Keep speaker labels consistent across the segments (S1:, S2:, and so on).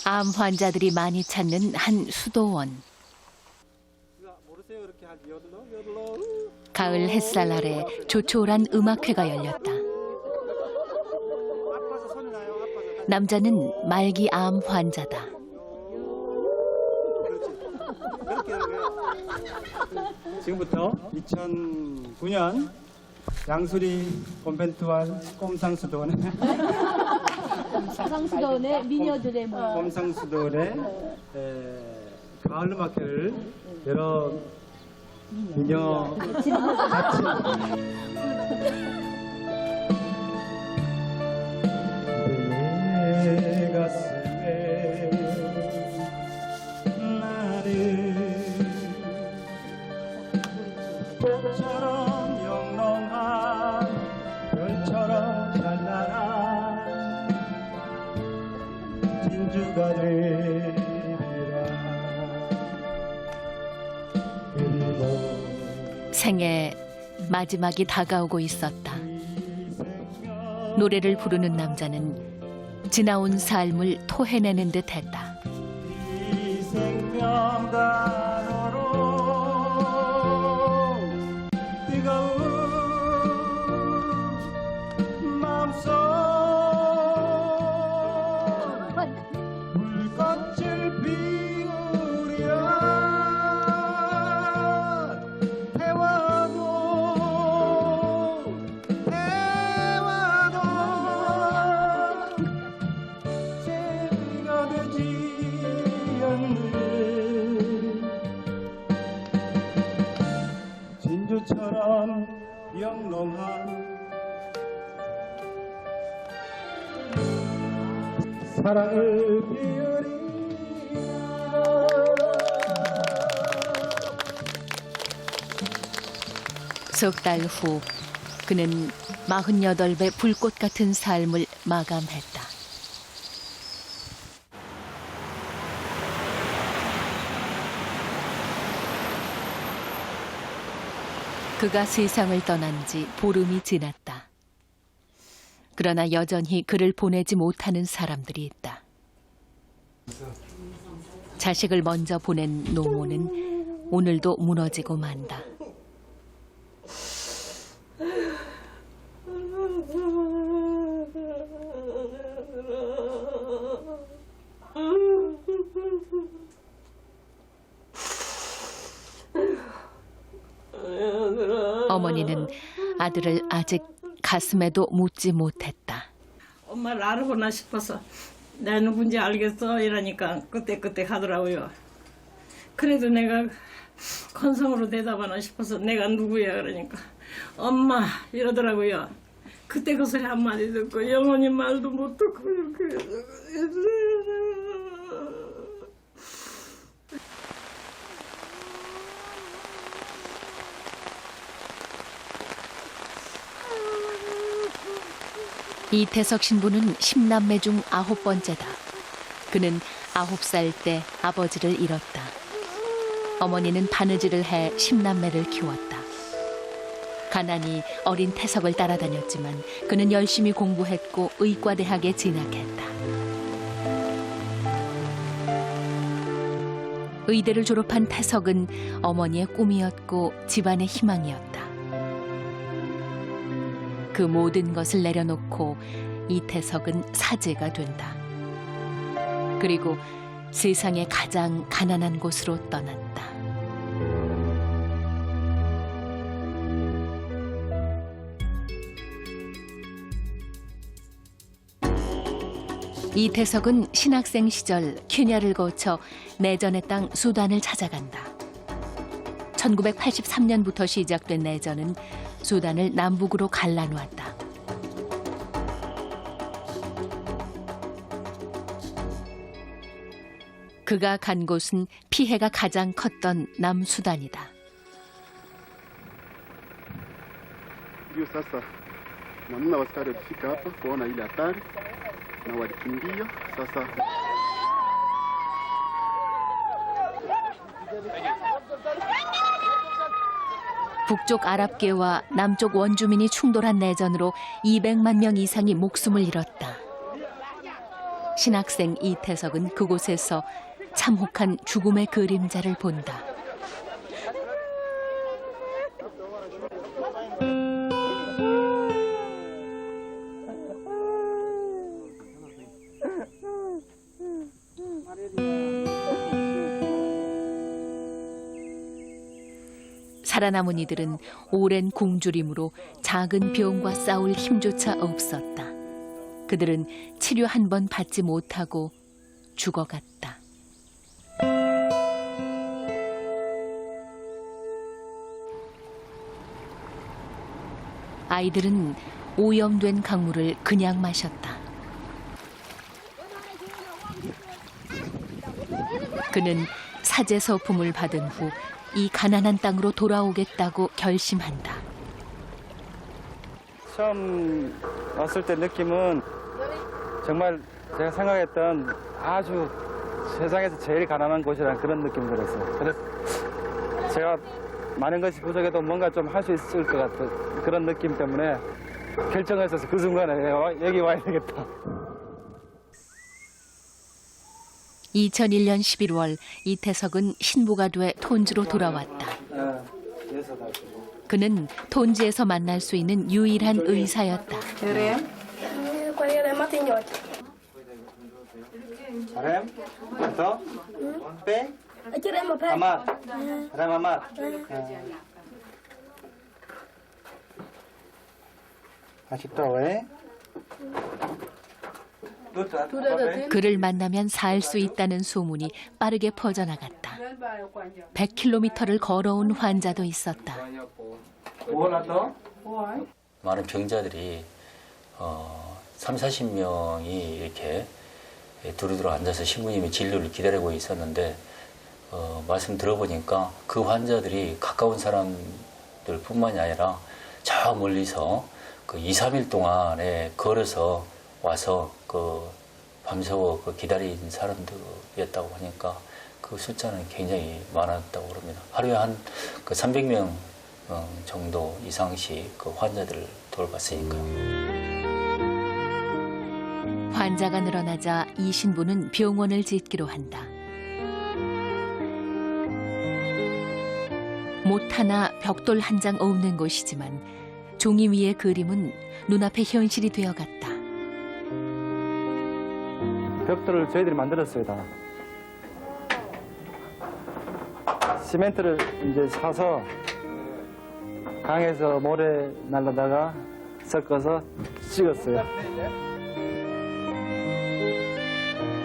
S1: 암 환자들이 많이 찾는 한 수도원. 가을 햇살 아래 조촐한 음악회가 열렸다. 남자는 말기 암 환자다.
S2: 지금부터 2009년 양수리 콘벤트원 꼼상수도원의
S3: 미녀들의
S2: 꼼상수도원의 가을 음악회를 여러 미녀 같이 내 가슴에 나를 꽃처럼 영롱한 별처럼 찬란한 진주가 되리라. 그리고
S1: 생애 마지막이 다가오고 있었다. 노래를 부르는 남자는 지나온 삶을 토해내는 듯했다.
S2: 이 생명단어로 뜨거운 마음속 불꽃을 피우려 진주처럼 영롱한 사랑을 피우리라.
S1: 석 달 후 그는 48배 불꽃 같은 삶을 마감했다. 그가 세상을 떠난 지 보름이 지났다. 그러나 여전히 그를 보내지 못하는 사람들이 있다. 자식을 먼저 보낸 노모는 오늘도 무너지고 만다. 어머니는 아들을 아직 가슴에도 묻지 못했다.
S3: 엄마를 알아보나 싶어서 내가 누군지 알겠어 이러니까 그때 하더라고요. 그래도 내가 건성으로 대답하나 싶어서 내가 누구야 그러니까 엄마 이러더라고요. 그때 그 소리 한마디 듣고 영원히 말도 못 듣고 이렇게
S1: 이태석 신부는 10남매 중 9번째다. 그는 9살 때 아버지를 잃었다. 어머니는 바느질을 해 10남매를 키웠다. 가난이 어린 태석을 따라다녔지만 그는 열심히 공부했고 의과대학에 진학했다. 의대를 졸업한 태석은 어머니의 꿈이었고 집안의 희망이었다. 그 모든 것을 내려놓고 이태석은 사제가 된다. 그리고 세상의 가장 가난한 곳으로 떠났다. 이태석은 신학생 시절 케냐를 거쳐 내전의 땅 수단을 찾아간다. 1983년부터 시작된 내전은 수단을 남북으로 갈라놓았다. 그가 간 곳은 피해가 가장 컸던 남수단이다.
S4: Ndio sasa namna askari walifika hapa kuona ile hatari na walikimbia. Sasa
S1: 북쪽 아랍계와 남쪽 원주민이 충돌한 내전으로 200만 명 이상이 목숨을 잃었다. 신학생 이태석은 그곳에서 참혹한 죽음의 그림자를 본다. 살아남은 이들은 오랜 굶주림으로 작은 병과 싸울 힘조차 없었다. 그들은 치료 한 번 받지 못하고 죽어갔다. 아이들은 오염된 강물을 그냥 마셨다. 그는 사제 서품을 받은 후 이 가난한 땅으로 돌아오겠다고 결심한다.
S5: 처음 왔을 때 느낌은 정말 제가 생각했던 아주 세상에서 제일 가난한 곳이라는 그런 느낌이 들었어요. 그래서 제가 많은 것이 부족해도 뭔가 좀 할 수 있을 것 같은 그런 느낌 때문에 결정했어서 그 순간에 여기 와야 되겠다.
S1: 2001년 11월 이태석은 신부가 돼 톤지로 돌아왔다. 그는 톤지에서 만날 수 있는 유일한 의사였다. 그를 만나면 살 수 있다는 소문이 빠르게 퍼져나갔다. 100km를 걸어온 환자도 있었다.
S6: 많은 병자들이 30-40명이 이렇게 두루두루 앉아서 신부님의 진료를 기다리고 있었는데 말씀 들어보니까 그 환자들이 가까운 사람들 뿐만이 아니라 저 멀리서 그 2-3일 동안에 걸어서 와서 그 밤새워 기다린 사람들이었다고 하니까 그 숫자는 굉장히 많았다고 그럽니다. 하루에 한 300명 정도 이상씩 그 환자들을 돌봤으니까요.
S1: 환자가 늘어나자 이 신부는 병원을 짓기로 한다. 못 하나 벽돌 한 장 없는 곳이지만 종이 위의 그림은 눈앞에 현실이 되어갔다.
S5: 벽돌을 저희들이 만들었어요, 다. 시멘트를 이제 사서 강에서 모래 날라다가 섞어서 찍었어요.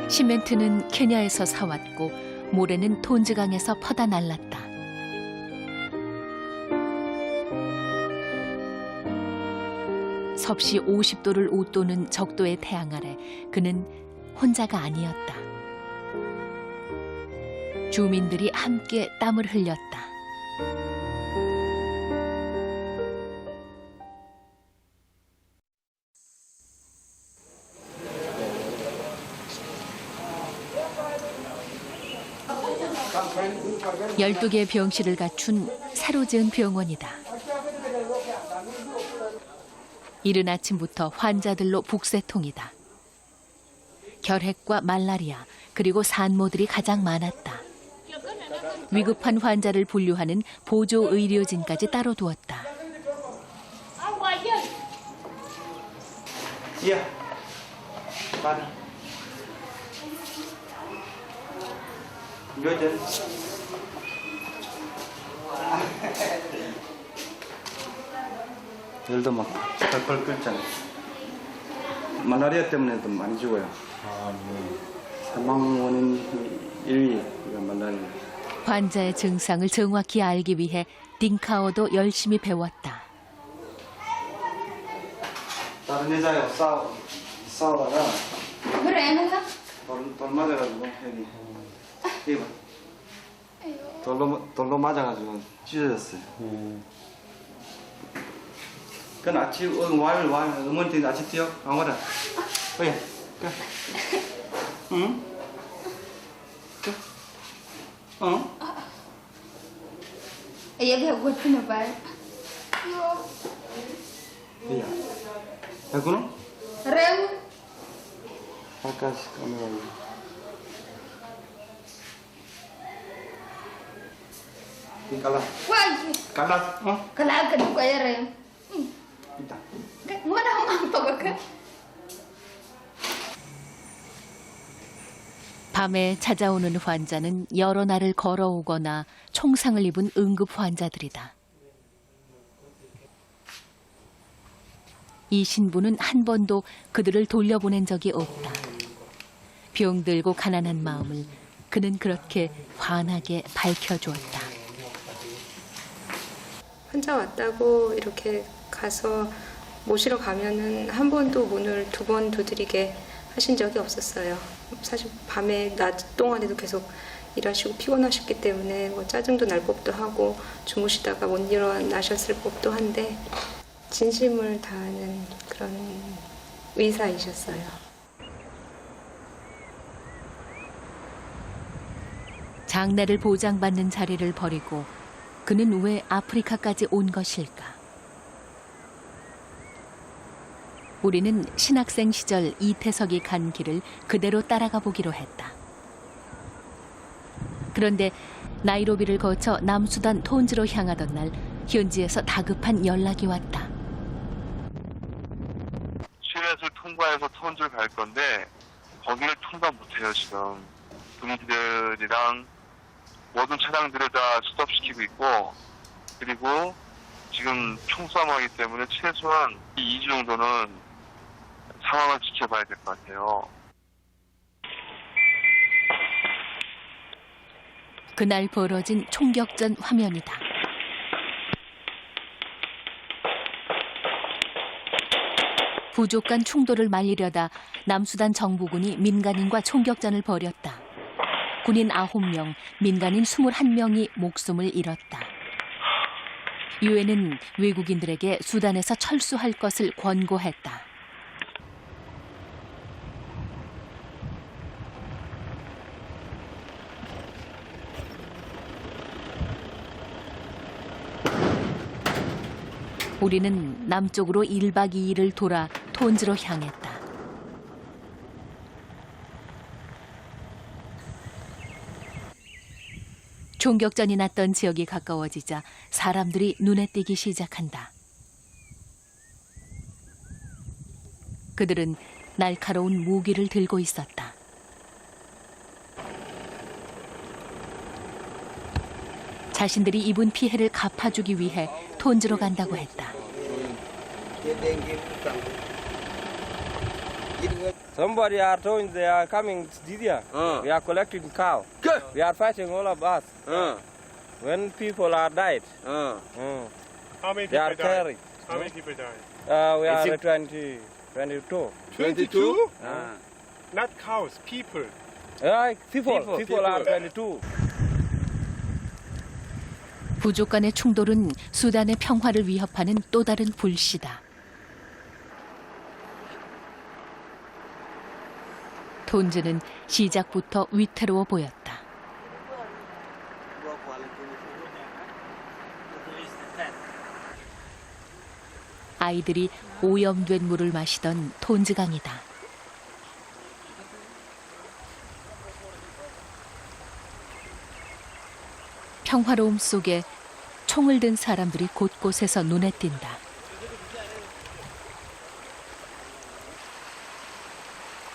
S1: 시멘트는 케냐에서 사왔고 모래는 톤즈강에서 퍼다 날랐다. 섭씨 50도를 웃도는 적도의 태양 아래 그는 혼자가 아니었다. 주민들이 함께 땀을 흘렸다. 열두 개의 병실을 갖춘 새로 지은 병원이다. 이른 아침부터 환자들로 북새통이다. 결핵과 말라리아 그리고 산모들이 가장 많았다. 위급한 환자를 분류하는 보조 의료진까지 따로 두었다.
S5: 예. 맞아. 몇년? 열도 막 펄펄 끓잖아. 말라리아 때문에도 많이 죽어요. 사망 원인 1위 말라리아.
S1: 환자의 증상을 정확히 알기 위해 딩카오도 열심히 배웠다.
S5: 다른 여자하고 싸우다가 돌 맞아가지고 여기 이거 돌로 맞아가지고 찢어졌어요. 그건 아침 왈 어머니 아침 뛰어 아무나 어예 응? 어?
S7: 얘가 고프나 봐.
S5: 야, 야구는?
S7: 레우.
S5: Akas kamera.
S7: Wah, kalau kedua kayak rem. Mana mantap kan?
S1: 밤에 찾아오는 환자는 여러 날을 걸어오거나 총상을 입은 응급 환자들이다. 이 신부는 한 번도 그들을 돌려보낸 적이 없다. 병들고 가난한 마음을 그는 그렇게 환하게 밝혀주었다.
S8: 환자 왔다고 이렇게 가서 모시러 가면은 한 번도 문을 2번 두드리게 하신 적이 없었어요. 사실 밤에 낮 동안에도 계속 일하시고 피곤하셨기 때문에 뭐 짜증도 날 법도 하고 주무시다가 못 일어나셨을 법도 한데 진심을 다하는 그런 의사이셨어요.
S1: 장래를 보장받는 자리를 버리고 그는 왜 아프리카까지 온 것일까? 우리는 신학생 시절 이태석이 간 길을 그대로 따라가 보기로 했다. 그런데 나이로비를 거쳐 남수단 톤즈로 향하던 날 현지에서 다급한 연락이 왔다.
S9: 슈렛을 통과해서 톤즈를 갈 건데 거기를 통과 못해요 지금. 분위기들이랑 모든 차량들을 다 스톱시키고 있고 그리고 지금 총싸움하기 때문에 최소한 2주 정도는 상황을 지켜봐야 될 것 같아요.
S1: 그날 벌어진 총격전 화면이다. 부족 간 충돌을 말리려다 남수단 정부군이 민간인과 총격전을 벌였다. 군인 9명, 민간인 21명이 목숨을 잃었다. 유엔은 외국인들에게 수단에서 철수할 것을 권고했다. 우리는 남쪽으로 1박 2일을 돌아 톤즈로 향했다. 총격전이 났던 지역이 가까워지자 사람들이 눈에 띄기 시작한다. 그들은 날카로운 무기를 들고 있었다. 자신들이 입은 피해를 갚아주기 위해 톤즈로 간다고 했다.
S10: Somebody are told they are coming to Didia. We are collecting cow. We are fighting all of us. When people are died,
S9: How many
S10: they are
S9: people died?
S10: carried.
S9: How many people died?
S10: We are 22.
S9: 22? Not cows, people.
S10: People are 22.
S1: 부족 간의 충돌은 수단의 평화를 위협하는 또 다른 불씨다. 톤즈는 시작부터 위태로워 보였다. 아이들이 오염된 물을 마시던 톤즈 강이다. 평화로움 속에 총을 든 사람들이 곳곳에서 눈에 띈다.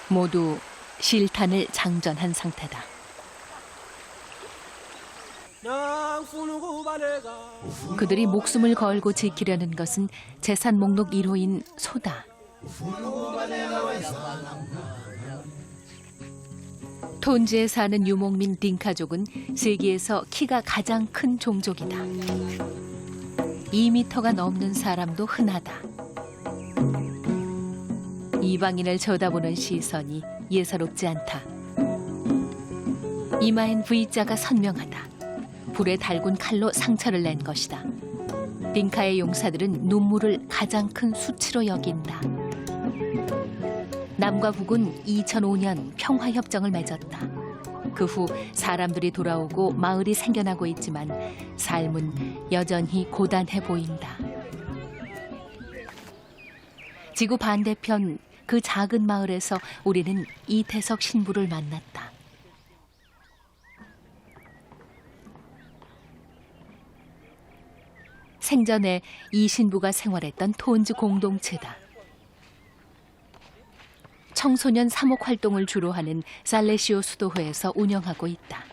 S1: 모두 실탄을 장전한 상태다. 그들이 목숨을 걸고 지키려는 것은 재산 목록 1호인 소다. 톤즈에 사는 유목민 딩카족은 세계에서 키가 가장 큰 종족이다. 2미터가 넘는 사람도 흔하다. 이방인을 쳐다보는 시선이 예사롭지 않다. 이마엔 V자가 선명하다. 불에 달군 칼로 상처를 낸 것이다. 딩카의 용사들은 눈물을 가장 큰 수치로 여긴다. 남과 북은 2005년 평화협정을 맺었다. 그 후 사람들이 돌아오고 마을이 생겨나고 있지만 삶은 여전히 고단해 보인다. 지구 반대편 그 작은 마을에서 우리는 이태석 신부를 만났다. 생전에 이 신부가 생활했던 톤즈 공동체다. 청소년 사목 활동을 주로 하는 살레시오 수도회에서 운영하고 있다.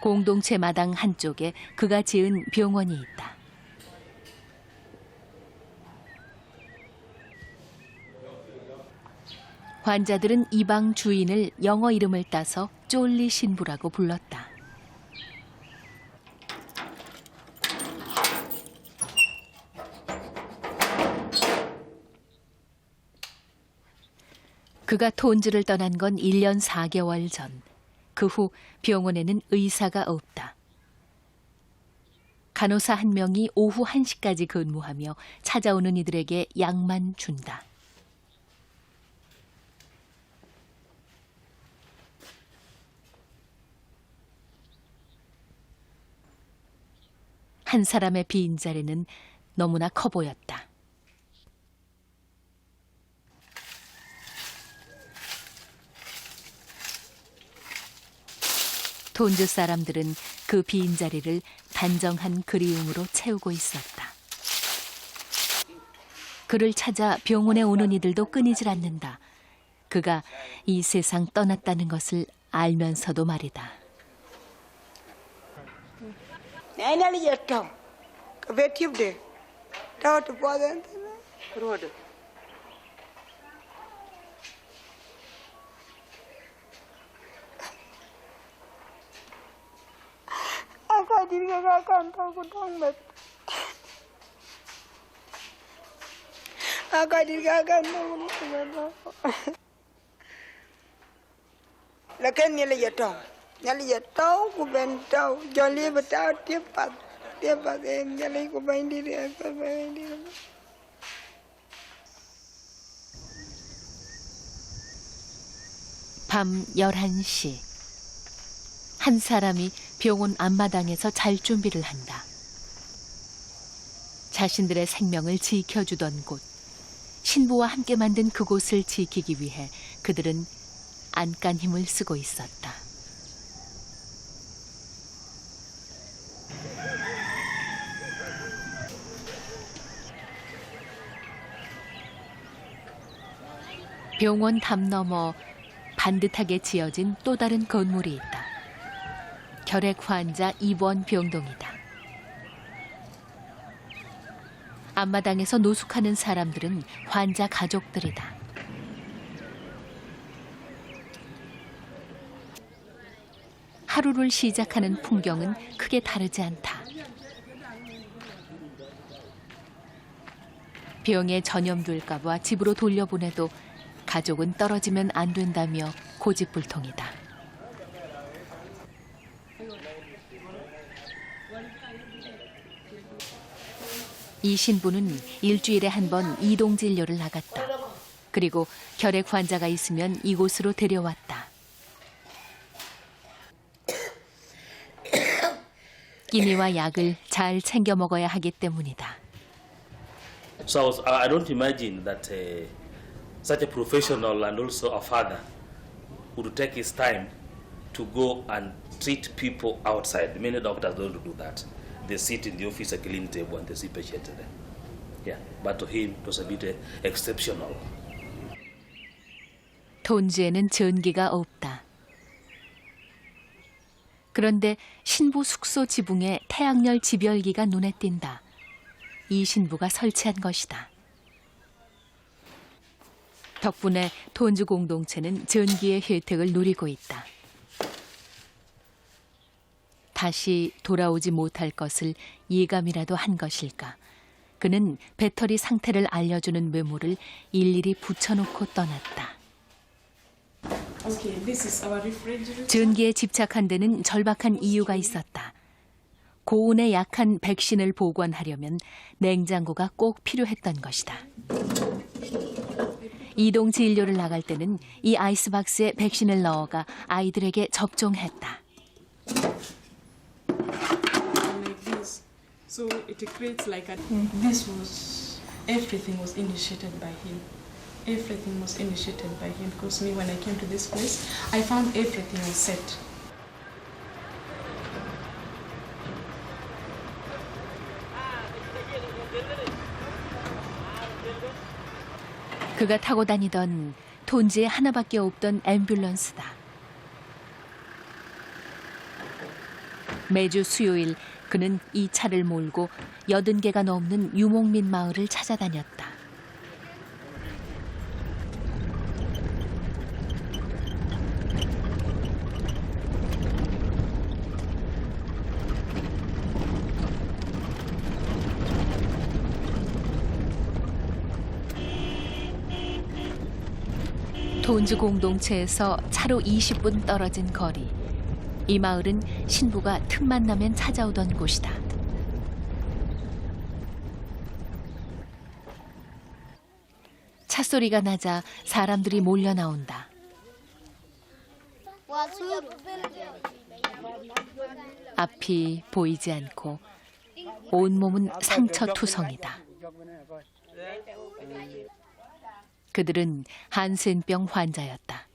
S1: 공동체 마당 한쪽에 그가 지은 병원이 있다. 환자들은 이 방 주인을 영어 이름을 따서 쫄리 신부라고 불렀다. 그가 톤즈를 떠난 건 1년 4개월 전. 그 후 병원에는 의사가 없다. 간호사 한 명이 오후 1시까지 근무하며 찾아오는 이들에게 약만 준다. 한 사람의 빈자리는 너무나 커 보였다. 톤즈 사람들은 그 빈자리를 단정한 그리움으로 채우고 있었다. 그를 찾아 병원에 오는 이들도 끊이질 않는다. 그가 이 세상 떠났다는 것을 알면서도 말이다. 밤 11시. 한 사람이 병원 앞마당에서 잘 준비를 한다. 자신들의 생명을 지켜주던 곳, 신부와 함께 만든 그곳을 지키기 위해 그들은 안간 힘을 쓰고 있었다. 병원 담 너머 반듯하게 지어진 또 다른 건물이 있다. 결핵 환자 입원 병동이다. 앞마당에서 노숙하는 사람들은 환자 가족들이다. 하루를 시작하는 풍경은 크게 다르지 않다. 병에 전염될까 봐 집으로 돌려보내도 가족은 떨어지면 안 된다며 고집불통이다. 이 신부는 일주일에 한 번 이동 진료를 나갔다. 그리고 결핵 환자가 있으면 이곳으로 데려왔다. 끼니와 약을 잘 챙겨 먹어야 하기 때문이다.
S11: So I don't imagine that such a professional and also a father would take his time to go and treat people outside. Many doctors don't do that. They sit in the office, a clean table, and they see patients there. Yeah, but to him it was a bit exceptional.
S1: 톤즈에는 전기가 없다. 그런데 신부 숙소 지붕에 태양열 집열기가 눈에 띈다. 이 신부가 설치한 것이다. 덕분에 톤즈 공동체는 전기의 혜택을 누리고 있다. 다시 돌아오지 못할 것을 예감이라도 한 것일까. 그는 배터리 상태를 알려주는 메모를 일일이 붙여놓고 떠났다. 전기에 집착한 데는 절박한 이유가 있었다. 고온에 약한 백신을 보관하려면 냉장고가 꼭 필요했던 것이다. 이동 진료를 나갈 때는 이 아이스박스에 백신을 넣어가 아이들에게 접종했다.
S12: So it creates like a... This was everything was initiated by him. Everything was initiated by him because me, when I came to this place, I found everything was set.
S1: 그가 타고 다니던 톤지에 하나밖에 없던 앰뷸런스다. 매주 수요일 그는 이 차를 몰고 80개가 넘는 유목민 마을을 찾아다녔다. 톤지 공동체에서 차로 20분 떨어진 거리. 이 마을은 신부가 틈만 나면 찾아오던 곳이다. 찻소리가 나자 사람들이 몰려 나온다. 앞이 보이지 않고 온몸은 상처투성이다. 그들은 한센병 환자였다.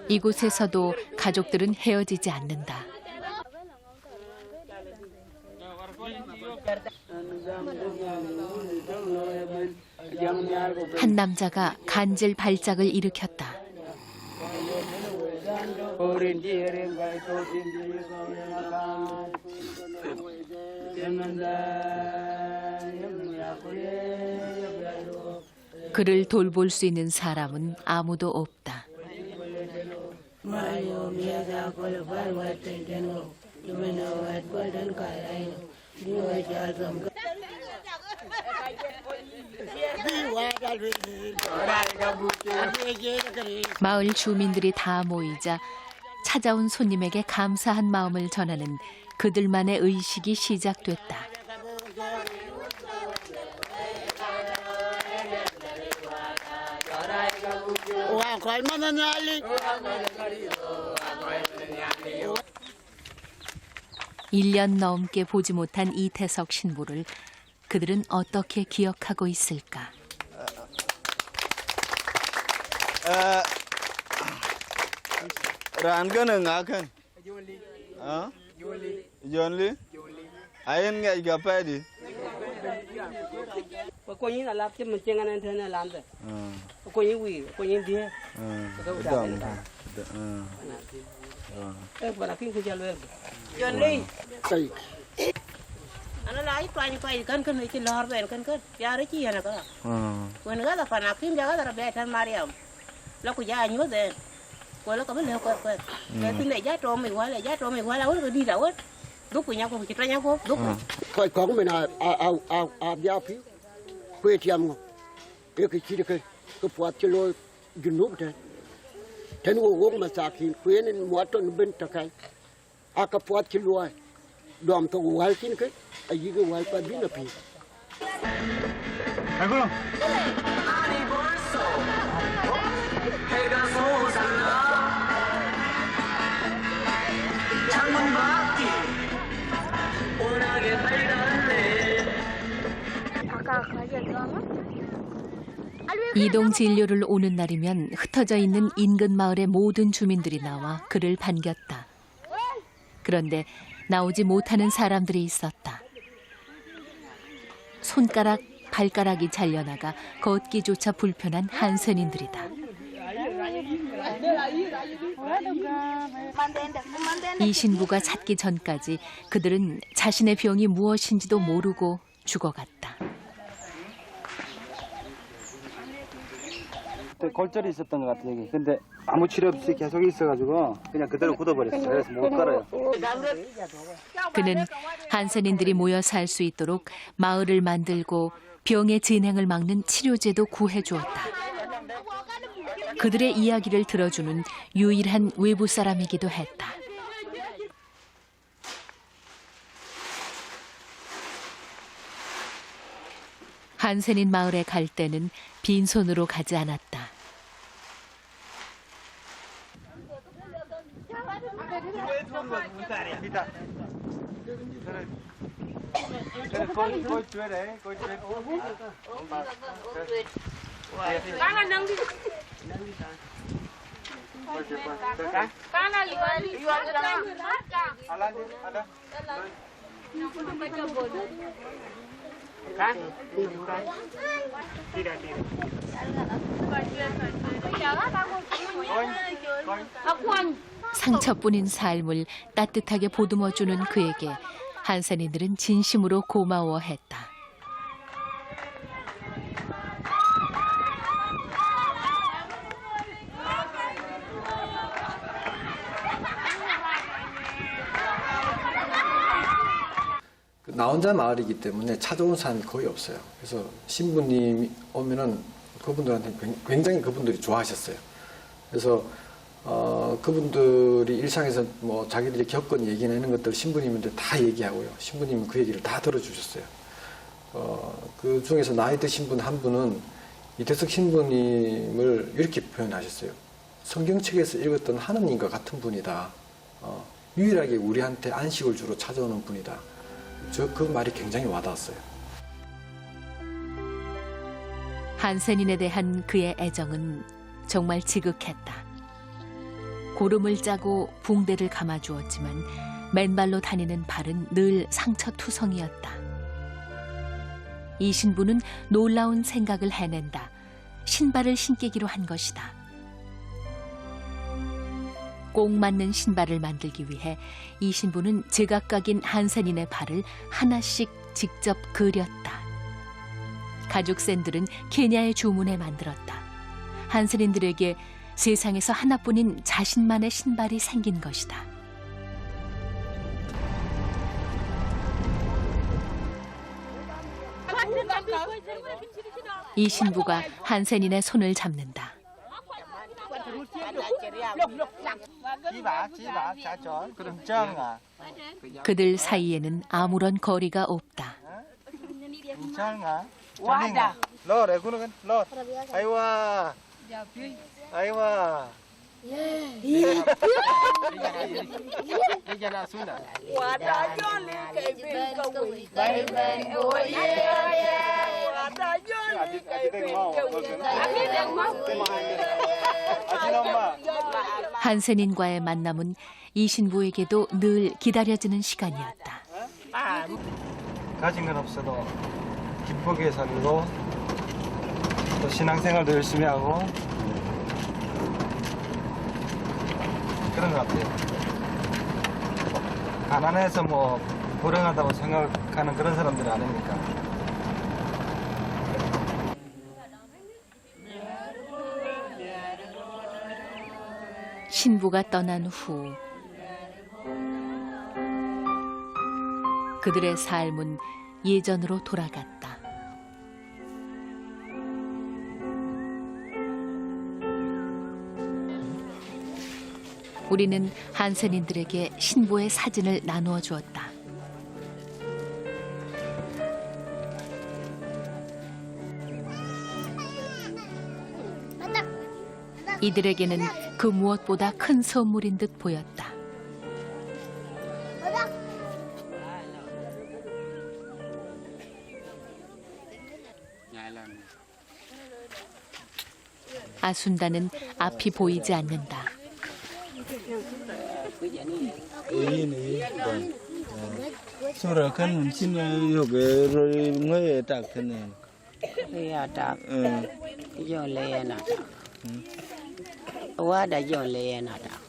S1: 이곳에서도 가족들은 헤어지지 않는다. 한 남자가 간질 발작을 일으켰다. 그를 돌볼 수 있는 사람은 아무도 없다. 마을 주민들이 다 모이자 찾아온 손님에게 감사한 마음을 전하는 그들만의 의식이 시작됐다. 일 년 넘게 보지 못한 이태석 신부를 그들은 어떻게 기억하고 있을까?
S13: Rangan ngakan. Jonli. Ayen ngai gapadi.
S14: Ko yin ala ke mun tenga nan thana lamda. Ko yin wi, ko yin dia. Bara kin ku jalo. Jonli. Sai. Ana lai kwani kan ci lor ben kan yare ci yana ka. Wen ga da fana kim jaga da be tan Mariam. La ku ja nyu de. Ko la ka ben ko. Ke tin le ja to mi wala ko đi đâu hết. Lúc của nhau cũng chỉ ra nhau không? Lúc.
S15: Coi con mình giao phiếu. Quê tiêm ngô. Cái chi cái phạt cho lôi junub thế. Thế nó uống mà sạc thì quê nên mua tuần bên ta cái. Cái phạt cho lôi. Đom to uống xin cái. Gì cái uống phải biết là phi.
S2: Anh không?
S1: 이동 진료를 오는 날이면 흩어져 있는 인근 마을의 모든 주민들이 나와 그를 반겼다. 그런데 나오지 못하는 사람들이 있었다. 손가락, 발가락이 잘려나가 걷기조차 불편한 한센인들이다. 이 신부가 찾기 전까지 그들은 자신의 병이 무엇인지도 모르고 죽어갔다.
S5: 골절이 있었던 것 같아요. 여기. 근데 아무 치료 없이 계속 있어가지고 그냥 그대로 굳어버렸어요. 그래서 못 걸어요.
S1: 그는 한센인들이 모여 살 수 있도록 마을을 만들고 병의 진행을 막는 치료제도 구해주었다. 그들의 이야기를 들어주는 유일한 외부 사람이기도 했다. 한센인 마을에 갈 때는 빈손으로 가지 않았다. 상처뿐인 삶을 따뜻하게 보듬어주는 그에게 한센이들은 진심으로 고마워했다.
S16: 나 혼자 마을이기 때문에 찾아온 사람이 거의 없어요. 그래서 신부님이 오면은 그분들한테 굉장히 그분들이 좋아하셨어요. 그래서 그분들이 일상에서 뭐 자기들이 겪은 얘기나 이런 것들 신부님한테 다 얘기하고요. 신부님은 그 얘기를 다 들어주셨어요. 그 중에서 나이 드신 분 한 분은 이태석 신부님을 이렇게 표현하셨어요. 성경책에서 읽었던 하느님과 같은 분이다. 유일하게 우리한테 안식을 주러 찾아오는 분이다. 그 말이 굉장히 와닿았어요.
S1: 한센인에 대한 그의 애정은 정말 지극했다. 고름을 짜고 붕대를 감아주었지만 맨발로 다니는 발은 늘 상처투성이었다. 이 신부는 놀라운 생각을 해낸다. 신발을 신기기로 한 것이다. 꼭 맞는 신발을 만들기 위해 이 신부는 제각각인 한센인의 발을 하나씩 직접 그렸다. 가죽 샌들은 케냐의 주문에 만들었다. 한센인들에게 세상에서 하나뿐인 자신만의 신발이 생긴 것이다. 이 신부가 한센인의 손을 잡는다. 그들 사이에는 아무런 거리가 없다. 한센인과의 만남은 이 신부에게도 늘 기다려지는 시간이었다.
S5: 가진 건 없어도 기쁘게 살고 또 신앙생활도 열심히 하고 그런 것 같아요. 가난해서 뭐 불행하다고 생각하는 그런 사람들이 아니니까.
S1: 신부가 떠난 후 그들의 삶은 예전으로 돌아갔다. 우리는 한센인들에게 신부의 사진을 나누어 주었다. 이들에게는 그 무엇보다 큰 선물인 듯 보였다. 아순다는 앞이 보이지 않는다.
S13: 소라칸 친구 요게를 뭐에 딱 되네.
S14: Ya tak. Yo le na tak. Wa da yo le na tak.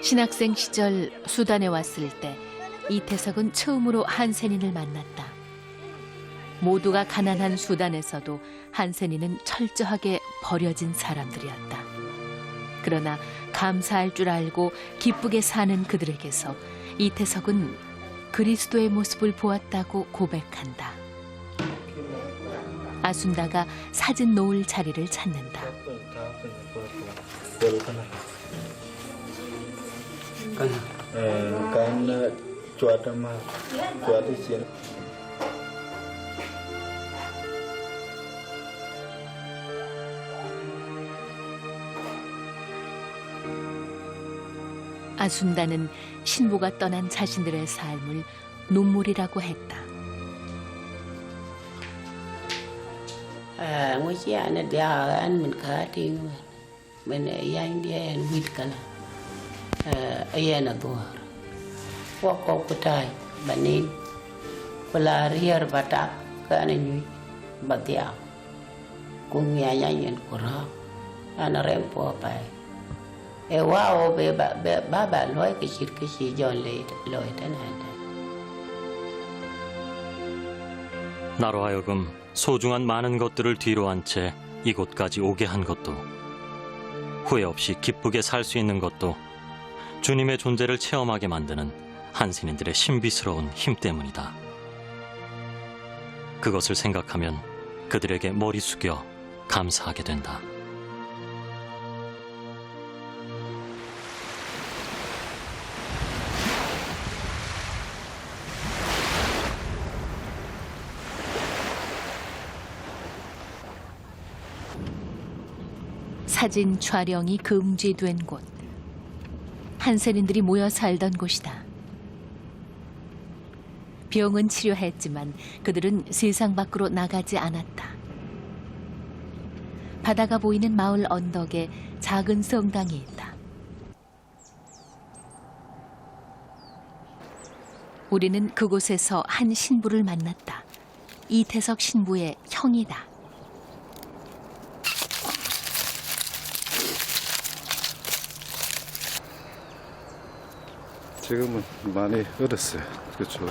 S1: 신학생 시절 수단에 왔을 때 이태석은 처음으로 한센인을 만났다. 모두가 가난한 수단에서도 한센인은 철저하게 버려진 사람들이었다. 그러나 감사할 줄 알고 기쁘게 사는 그들에게서 이태석은 그리스도의 모습을 보았다고 고백한다. 아순다가 사진 놓을 자리를 찾는다. 아순다는 신부가 떠난 자신들의 삶을 눈물이라고 했다.
S14: ngôi chị anh đeo anh mình khá tiếng mình anh đi anh vịt cả là anh đùa qua câu cái tai banin pula riar batak cái anh nhui batia cùng nhà nhà nhân của nó anh rem po phải wow ba nói cái gì John lời thế này
S17: 나로 하여금 소중한 많은 것들을 뒤로 한 채 이곳까지 오게 한 것도, 후회 없이 기쁘게 살 수 있는 것도 주님의 존재를 체험하게 만드는 한센인들의 신비스러운 힘 때문이다. 그것을 생각하면 그들에게 머리 숙여 감사하게 된다.
S1: 사진 촬영이 금지된 곳. 한센인들이 모여 살던 곳이다. 병은 치료했지만 그들은 세상 밖으로 나가지 않았다. 바다가 보이는 마을 언덕에 작은 성당이 있다. 우리는 그곳에서 한 신부를 만났다. 이태석 신부의 형이다.
S4: 지금은 많이 어렸어요. 그렇죠.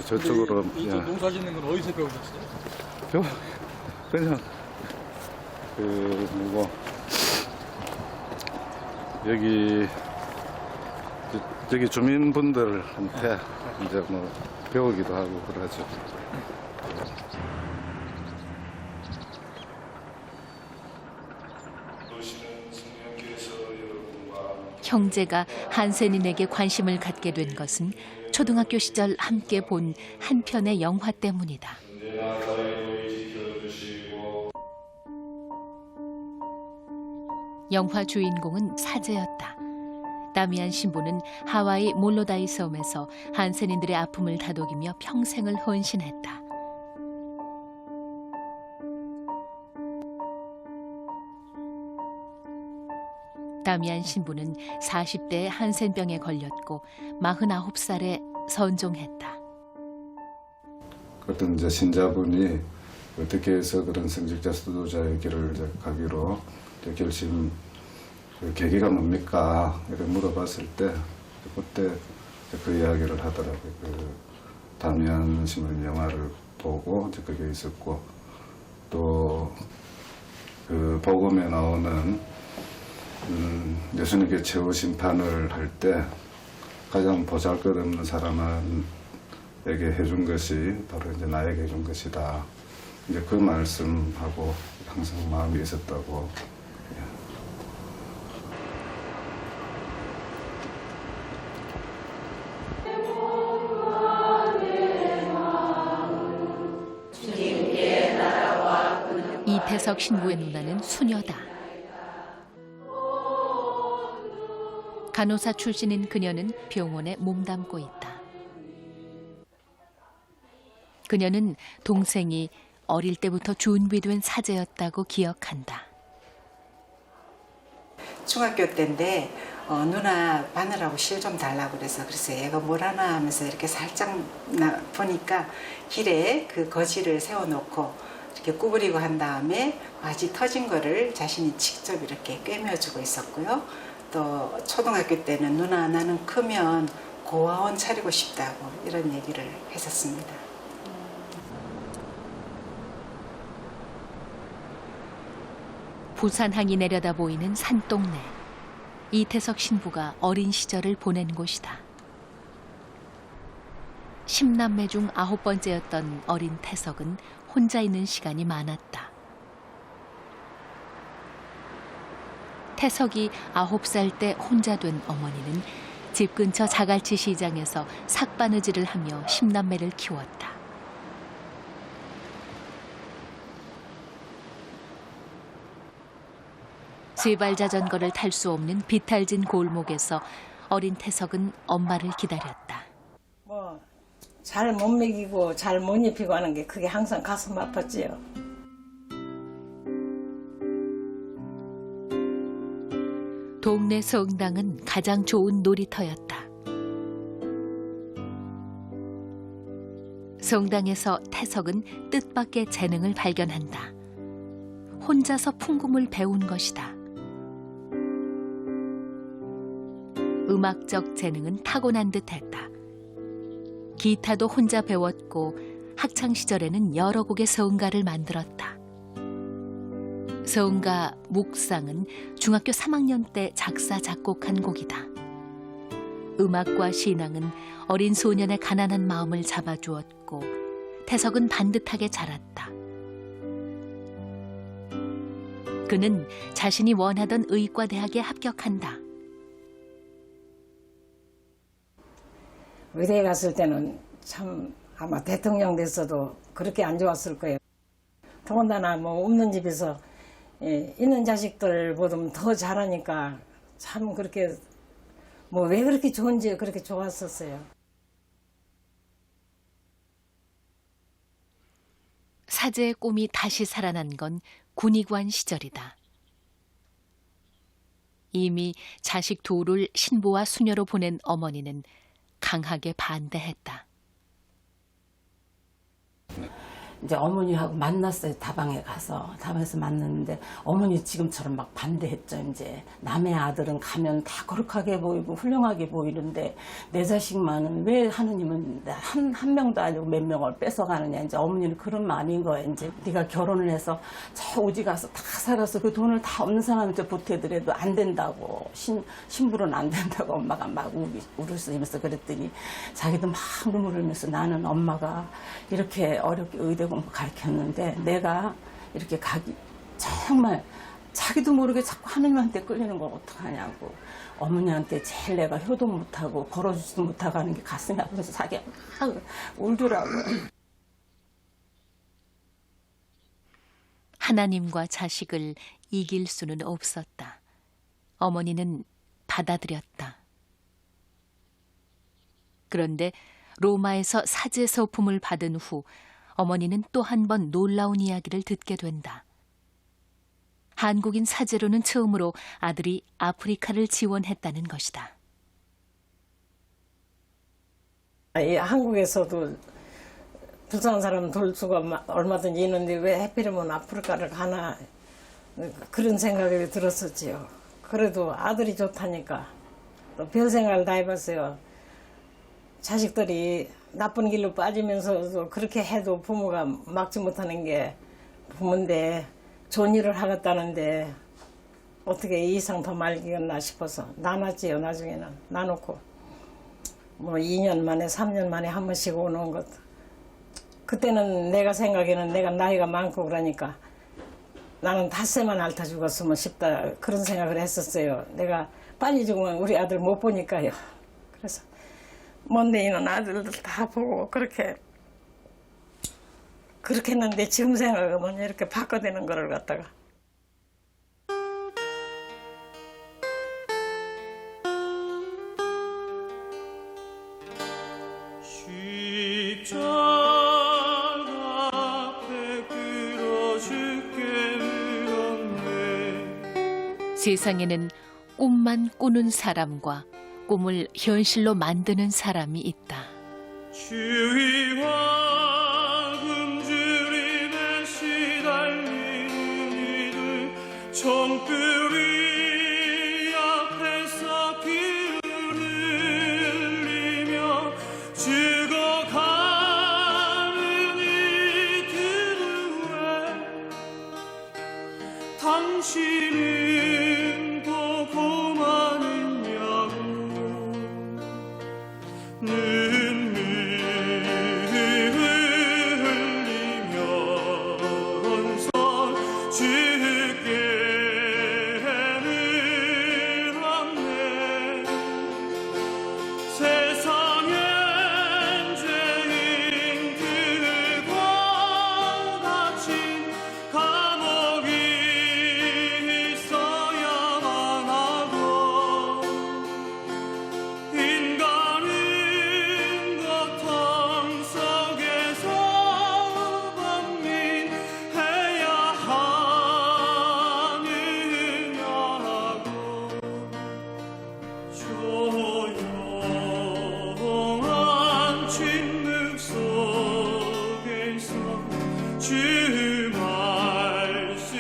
S4: 저쪽으로
S5: 이쪽 농사 짓는 건 어디서 배우셨어요?
S4: 그냥 여기 주민분들한테 이제 뭐 배우기도 하고 그러죠.
S1: 형제가 한센인에게 관심을 갖게 된 것은 초등학교 시절 함께 본 한 편의 영화 때문이다. 영화 주인공은 사제였다. 다미안 신부는 하와이 몰로다이 섬에서 한센인들의 아픔을 다독이며 평생을 헌신했다. 다미안 신부는 40대에 한센병에 걸렸고 49살에 선종했다.
S4: 어떤 이제 신자분이 어떻게 해서 그런 성직자 수도자의 길을 이제 가기로 결심 그 계기가 뭡니까? 이렇게 물어봤을 때 그때 그 이야기를 하더라고요. 그 다미안 신부 영화를 보고 이제 그게 있었고 또 그 복음에 나오는 예수님께 최후 심판을 할 때 가장 보잘것없는 사람에게 해준 것이 바로 이제 나에게 해준 것이다. 이제 그 말씀하고 항상 마음이 있었다고.
S1: 이태석 신부의 누나는 수녀다. 간호사 출신인 그녀는 병원에 몸담고 있다. 그녀는 동생이 어릴 때부터 준비된 사제였다고 기억한다.
S18: 중학교 때인데 누나 마늘하고 실 좀 달라고 그래서 얘가 뭘 하나 하면서 이렇게 살짝 보니까 길에 그 거지를 세워놓고 이렇게 구부리고 한 다음에 바지 터진 거를 자신이 직접 이렇게 꿰매주고 있었고요. 또 초등학교 때는 누나 나는 크면 고아원 차리고 싶다고 이런 얘기를 했었습니다.
S1: 부산항이 내려다 보이는 산동네. 이태석 신부가 어린 시절을 보낸 곳이다. 10남매 중 9번째였던 어린 태석은 혼자 있는 시간이 많았다. 태석이 9살 때 혼자 된 어머니는 집 근처 자갈치 시장에서 삭바느질을 하며 10남매를 키웠다. 쇠발 자전거를 탈 수 없는 비탈진 골목에서 어린 태석은 엄마를 기다렸다.
S3: 잘 못 먹이고 잘 못 입히고 하는 게 그게 항상 가슴 아팠지요.
S1: 동네 성당은 가장 좋은 놀이터였다. 성당에서 태석은 뜻밖의 재능을 발견한다. 혼자서 풍금을 배운 것이다. 음악적 재능은 타고난 듯했다. 기타도 혼자 배웠고 학창 시절에는 여러 곡의 서은가를 만들었다. 서은가 묵상은 중학교 3학년 때 작사 작곡한 곡이다. 음악과 신앙은 어린 소년의 가난한 마음을 잡아주었고 태석은 반듯하게 자랐다. 그는 자신이 원하던 의과대학에 합격한다.
S3: 의대에 갔을 때는 참 아마 대통령 됐어도 그렇게 안 좋았을 거예요. 더군다나 뭐 없는 집에서 있는 자식들보다 더 잘하니까 참 그렇게 뭐 왜 그렇게 좋은지 그렇게 좋았었어요.
S1: 사제의 꿈이 다시 살아난 건 군의관 시절이다. 이미 자식 둘을 신부와 수녀로 보낸 어머니는 강하게 반대했다.
S19: 이제 어머니하고 만났어요. 다방에서 만났는데 어머니 지금처럼 막 반대했죠. 이제 남의 아들은 가면 다 거룩하게 보이고 훌륭하게 보이는데 내 자식만은 왜 하느님은 한 명도 아니고 몇 명을 뺏어가느냐. 이제 어머니는 그런 마음인 거예요. 이제 네가 결혼을 해서 저 오지 가서 다 살아서 그 돈을 다 없는 사람한테 보태더라도 안 된다고 신부로는 안 된다고 엄마가 막 울으면서 그랬더니 자기도 막 눈물 흘리면서 나는 엄마가 이렇게 어렵게 의대 공부 가르쳤는데 내가 이렇게 가기 정말 자기도 모르게 자꾸 하느님한테 끌리는 걸 어떡하냐고 어머니한테 제일 내가 효도 못하고 벌어주지도 못하고 하는 게 가슴이 아프면서 자기가 막 울더라고요.
S1: 하나님과 자식을 이길 수는 없었다. 어머니는 받아들였다. 그런데 로마에서 사제 서품을 받은 후 어머니는 또 한 번 놀라운 이야기를 듣게 된다. 한국인 사제로는 처음으로 아들이 아프리카를 지원했다는 것이다.
S3: 한국에서도 불쌍한 사람 돌 수가 얼마든지 있는데 왜 하필이면 아프리카를 가나 그런 생각이 들었었지요. 그래도 아들이 좋다니까 또 별 생각을 다 해봤어요. 자식들이 나쁜 길로 빠지면서도 그렇게 해도 부모가 막지 못하는 게 부모인데 좋은 일을 하겠다는데 어떻게 이 이상 더 말기겠나 싶어서 나눴지요. 나중에는 나놓고 뭐 2년 만에 3년 만에 한 번씩 오는 것. 그때는 내가 생각에는 내가 나이가 많고 그러니까 나는 닷새만 앓다 죽었으면 싶다 그런 생각을 했었어요. 내가 빨리 죽으면 우리 아들 못 보니까요. 그래서 먼데 있는 아들들 다 보고 그렇게 했는데 지금 생각하면 이렇게 바꿔대는 거를 갖다가
S1: 세상에는 꿈만 꾸는 사람과 꿈을 현실로 만드는 사람이 있다.
S2: 추위와 굶주림에 시달리는 이들 종끌이 앞에서 피를 흘리며 죽어가는 이들을 당신 눈물 흘리면서 주께 늘었네. 세상엔 죄인들과 갇힌 감옥이 있어야만 하고 인간은 고통 속에서 범민해야 하느냐고 조용한 침묵 속에서 주 말씀하셨지.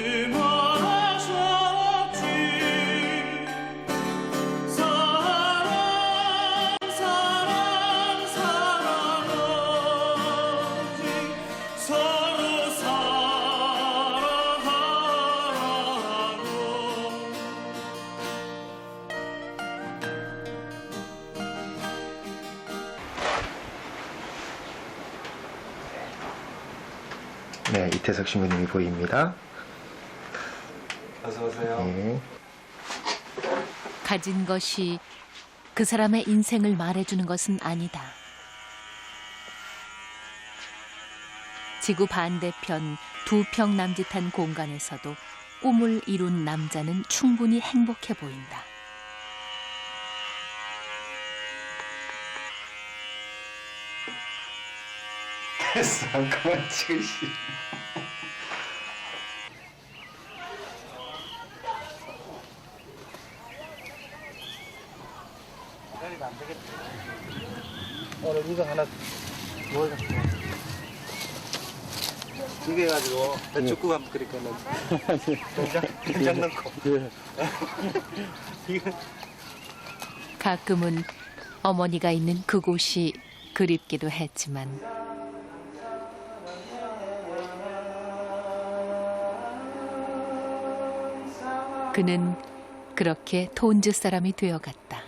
S2: 사랑 사랑 사랑하지 서로 사랑하라고.
S20: 네, 이태석 신부님이 보입니다.
S16: 어서 오세요.
S20: 네.
S1: 가진 것이 그 사람의 인생을 말해주는 것은 아니다. 지구 반대편 2평 남짓한 공간에서도 꿈을 이룬 남자는 충분히 행복해 보인다.
S20: 됐어, 그만 찍으시.
S5: 오늘 이거 하나 뭘 이게 해가지고 배추국 한번 끓일 거는 된장 넣고.
S1: 가끔은 어머니가 있는 그곳이 그립기도 했지만 그는 그렇게 톤즈 사람이 되어갔다.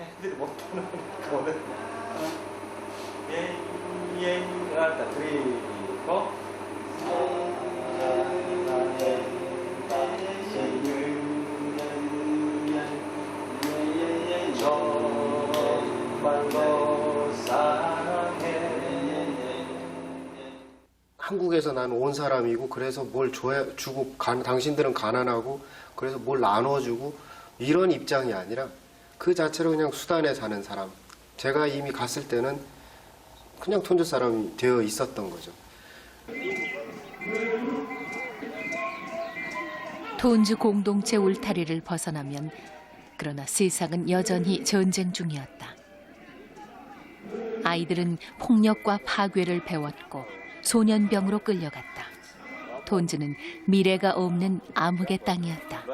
S20: 한국에서 난 온 사람이고 그래서 뭘 주고 당신들은 가난하고 그래서 뭘 나눠주고 이런 입장이 아니라 그 자체로 그냥 수단에 사는 사람. 제가 이미 갔을 때는 그냥 톤즈 사람이 되어 있었던 거죠.
S1: 톤즈 공동체 울타리를 벗어나면 그러나 세상은 여전히 전쟁 중이었다. 아이들은 폭력과 파괴를 배웠고 소년병으로 끌려갔다. 톤즈는 미래가 없는 암흑의 땅이었다.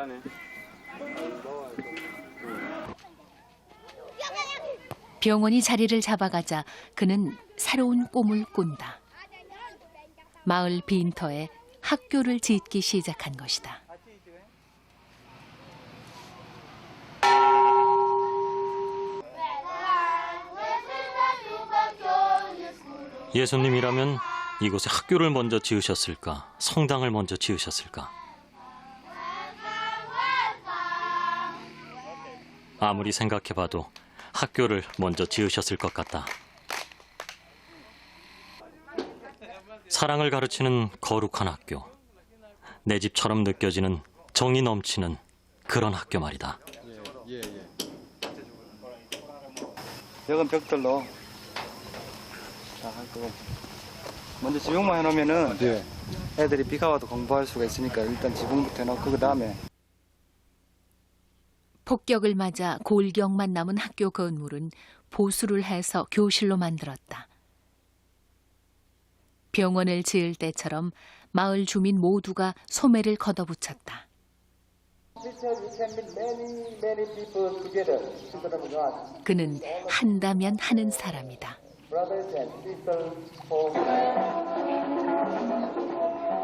S1: 병원이 자리를 잡아가자 그는 새로운 꿈을 꾼다. 마을 빈터에 학교를 짓기 시작한 것이다.
S17: 예수님이라면 이곳에 학교를 먼저 지으셨을까? 성당을 먼저 지으셨을까? 아무리 생각해봐도 학교를 먼저 지으셨을 것 같다. 사랑을 가르치는 거룩한 학교. 내 집처럼 느껴지는 정이 넘치는 그런 학교 말이다.
S5: 여건 벽돌로 자, 그 먼저 지붕만 해놓으면은 애들이 비가 와도 공부할 수가 있으니까 일단 지붕부터 해놓고 그 다음에
S1: 폭격을 맞아 골경만 남은 학교 건물은 보수를 해서 교실로 만들었다. 병원을 지을 때처럼 마을 주민 모두가 소매를 걷어붙였다. 그는 한다면 하는 사람이다.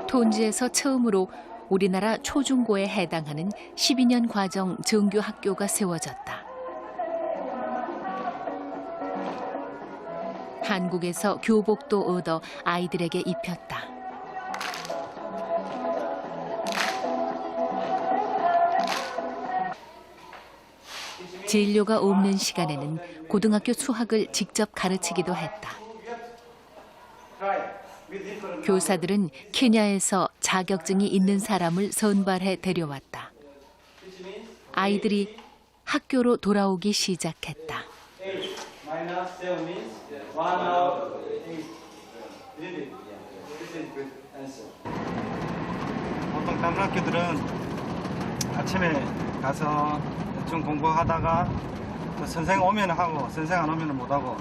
S1: 톤즈에서 처음으로 우리나라 초중고에 해당하는 12년 과정 정규 학교가 세워졌다. 한국에서 교복도 얻어 아이들에게 입혔다. 진료가 없는 시간에는 고등학교 수학을 직접 가르치기도 했다. 교사들은 케냐에서 자격증이 있는 사람을 선발해 데려왔다. 아이들이 학교로 돌아오기 시작했다.
S5: 보통 다른 학교들은 아침에 가서 좀 공부하다가 또 선생 오면 하고 선생 안 오면 못 하고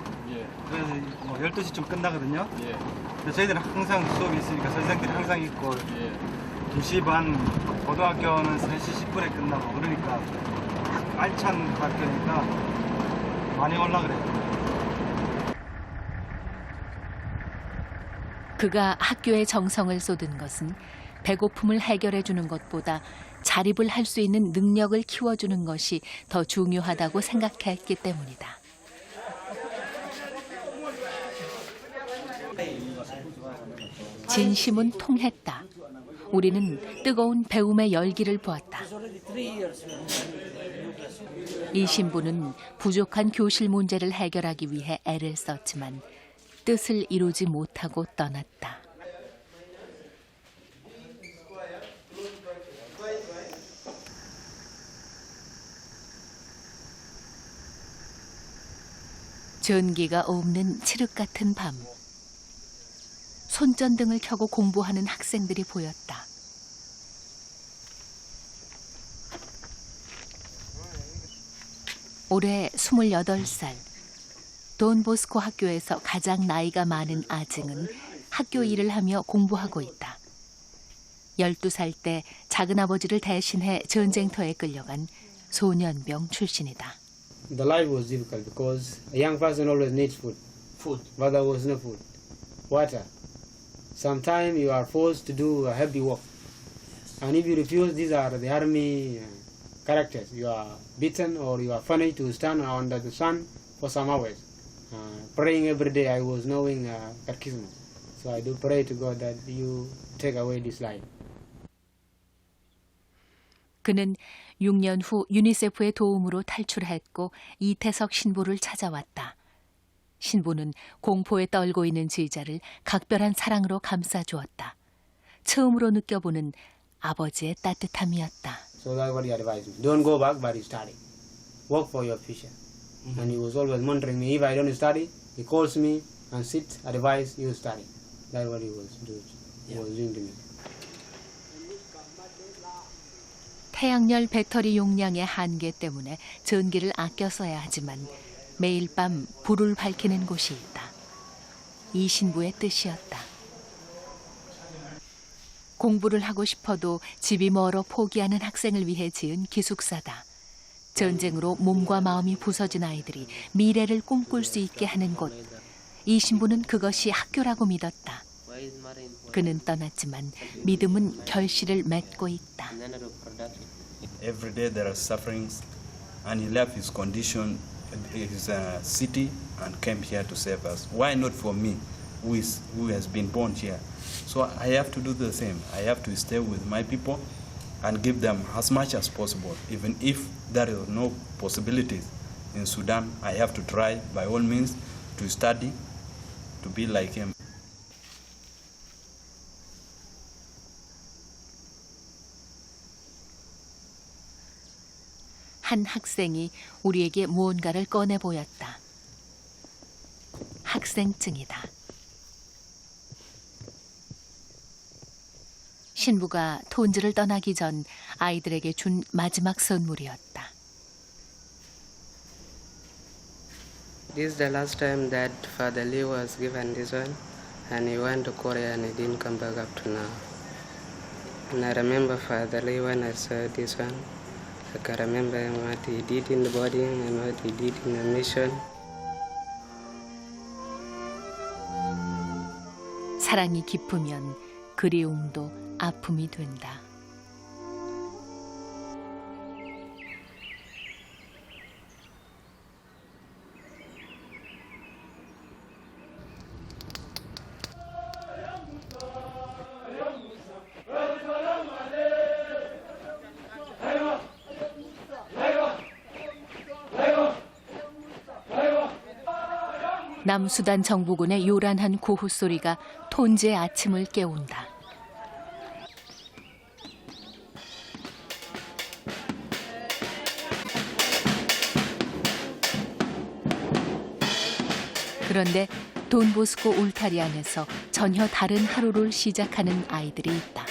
S5: 그래서 뭐 12시쯤 끝나거든요. 근데 저희들은 항상 수업이 있으니까 선생들이 항상 있고 2시 반, 고등학교는 3시 10분에 끝나고 그러니까 알찬 학교니까 많이 올라 그래요.
S1: 그가 학교에 정성을 쏟은 것은 배고픔을 해결해 주는 것보다 자립을 할 수 있는 능력을 키워주는 것이 더 중요하다고 생각했기 때문이다. 진심은 통했다. 우리는 뜨거운 배움의 열기를 보았다. 이 신부는 부족한 교실 문제를 해결하기 위해 애를 썼지만 뜻을 이루지 못하고 떠났다. 전기가 없는 칠흑 같은 밤. 손전등을 켜고 공부하는 학생들이 보였다. 올해 28살. 돈보스코 학교에서 가장 나이가 많은 아증은 학교 일을 하며 공부하고 있다. 12살 때 작은아버지를 대신해 전쟁터에 끌려간 소년병 출신이다.
S21: The life was difficult because a young person always needs food. But there was no food. Water. Sometimes you are forced to do a heavy work. And if you refuse, these are the army characters. You are beaten or you are punished to stand under the sun for some hours. Praying every day, I was knowing catechism. So I do pray to God that you take away this life.
S1: 그는 6년 후 유니세프의 도움으로 탈출했고 이태석 신부를 찾아왔다. 신부는 공포에 떨고 있는 제자를 각별한 사랑으로 감싸주었다. 처음으로 느껴보는 아버지의 따뜻함이었다.
S21: So that's what he advised me. Don't go back, but you study. Work for your future. And he was always monitoring me. If I don't study, he calls me and sit, advise, you study. That's what he was doing to me.
S1: 태양열 배터리 용량의 한계 때문에 전기를 아껴 써야 하지만 매일 밤 불을 밝히는 곳이 있다. 이 신부의 뜻이었다. 공부를 하고 싶어도 집이 멀어 포기하는 학생을 위해 지은 기숙사다. 전쟁으로 몸과 마음이 부서진 아이들이 미래를 꿈꿀 수 있게 하는 곳. 이 신부는 그것이 학교라고 믿었다. 그는 떠났지만 믿음은 결실을 맺고 있다.
S22: Every day there are sufferings, and he left his condition, his city, and came here to save us. Why not for me, who has been born here? So I have to do the same. I have to stay with my people and give them as much as possible. Even if there are no possibilities in Sudan, I have to try by all means to study, to be like him.
S1: 한 학생이 우리에게 무언가를 꺼내 보였다. 학생증이다. 신부가 톤즈를 떠나기 전 아이들에게 준 마지막 선물이었다.
S23: This is the last time that Father Lee was given this one, and he went to Korea and he didn't come back up to now. And I remember Father Lee when I saw this one. I can remember what he did in the body and what he did in the mission.
S1: 사랑이 깊으면 그리움도 아픔이 된다. 남수단 정부군의 요란한 고호 소리가 톤지의 아침을 깨운다. 그런데 돈보스코 울타리 안에서 전혀 다른 하루를 시작하는 아이들이 있다.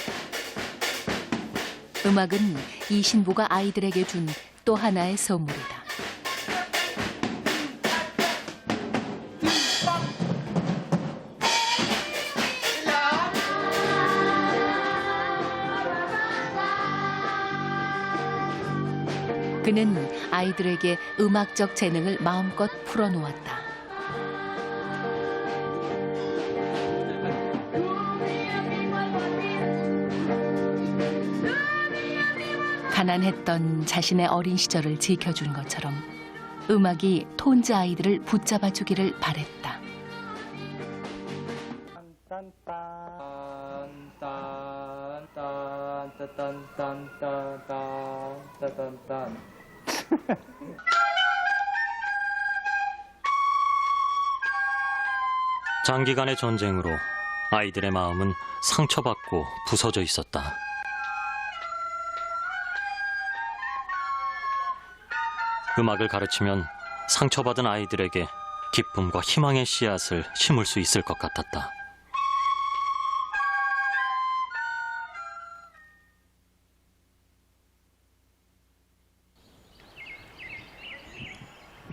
S1: 음악은 이 신부가 아이들에게 준 또 하나의 선물이다. 그는 아이들에게 음악적 재능을 마음껏 풀어놓았다. 가난했던 자신의 어린 시절을 지켜준 것처럼 음악이 톤지 아이들을 붙잡아 주기를 바랬다.
S17: 장기간의 전쟁으로 아이들의 마음은 상처받고 부서져 있었다. 음악을 가르치면 상처받은 아이들에게 기쁨과 희망의 씨앗을 심을 수 있을 것 같았다.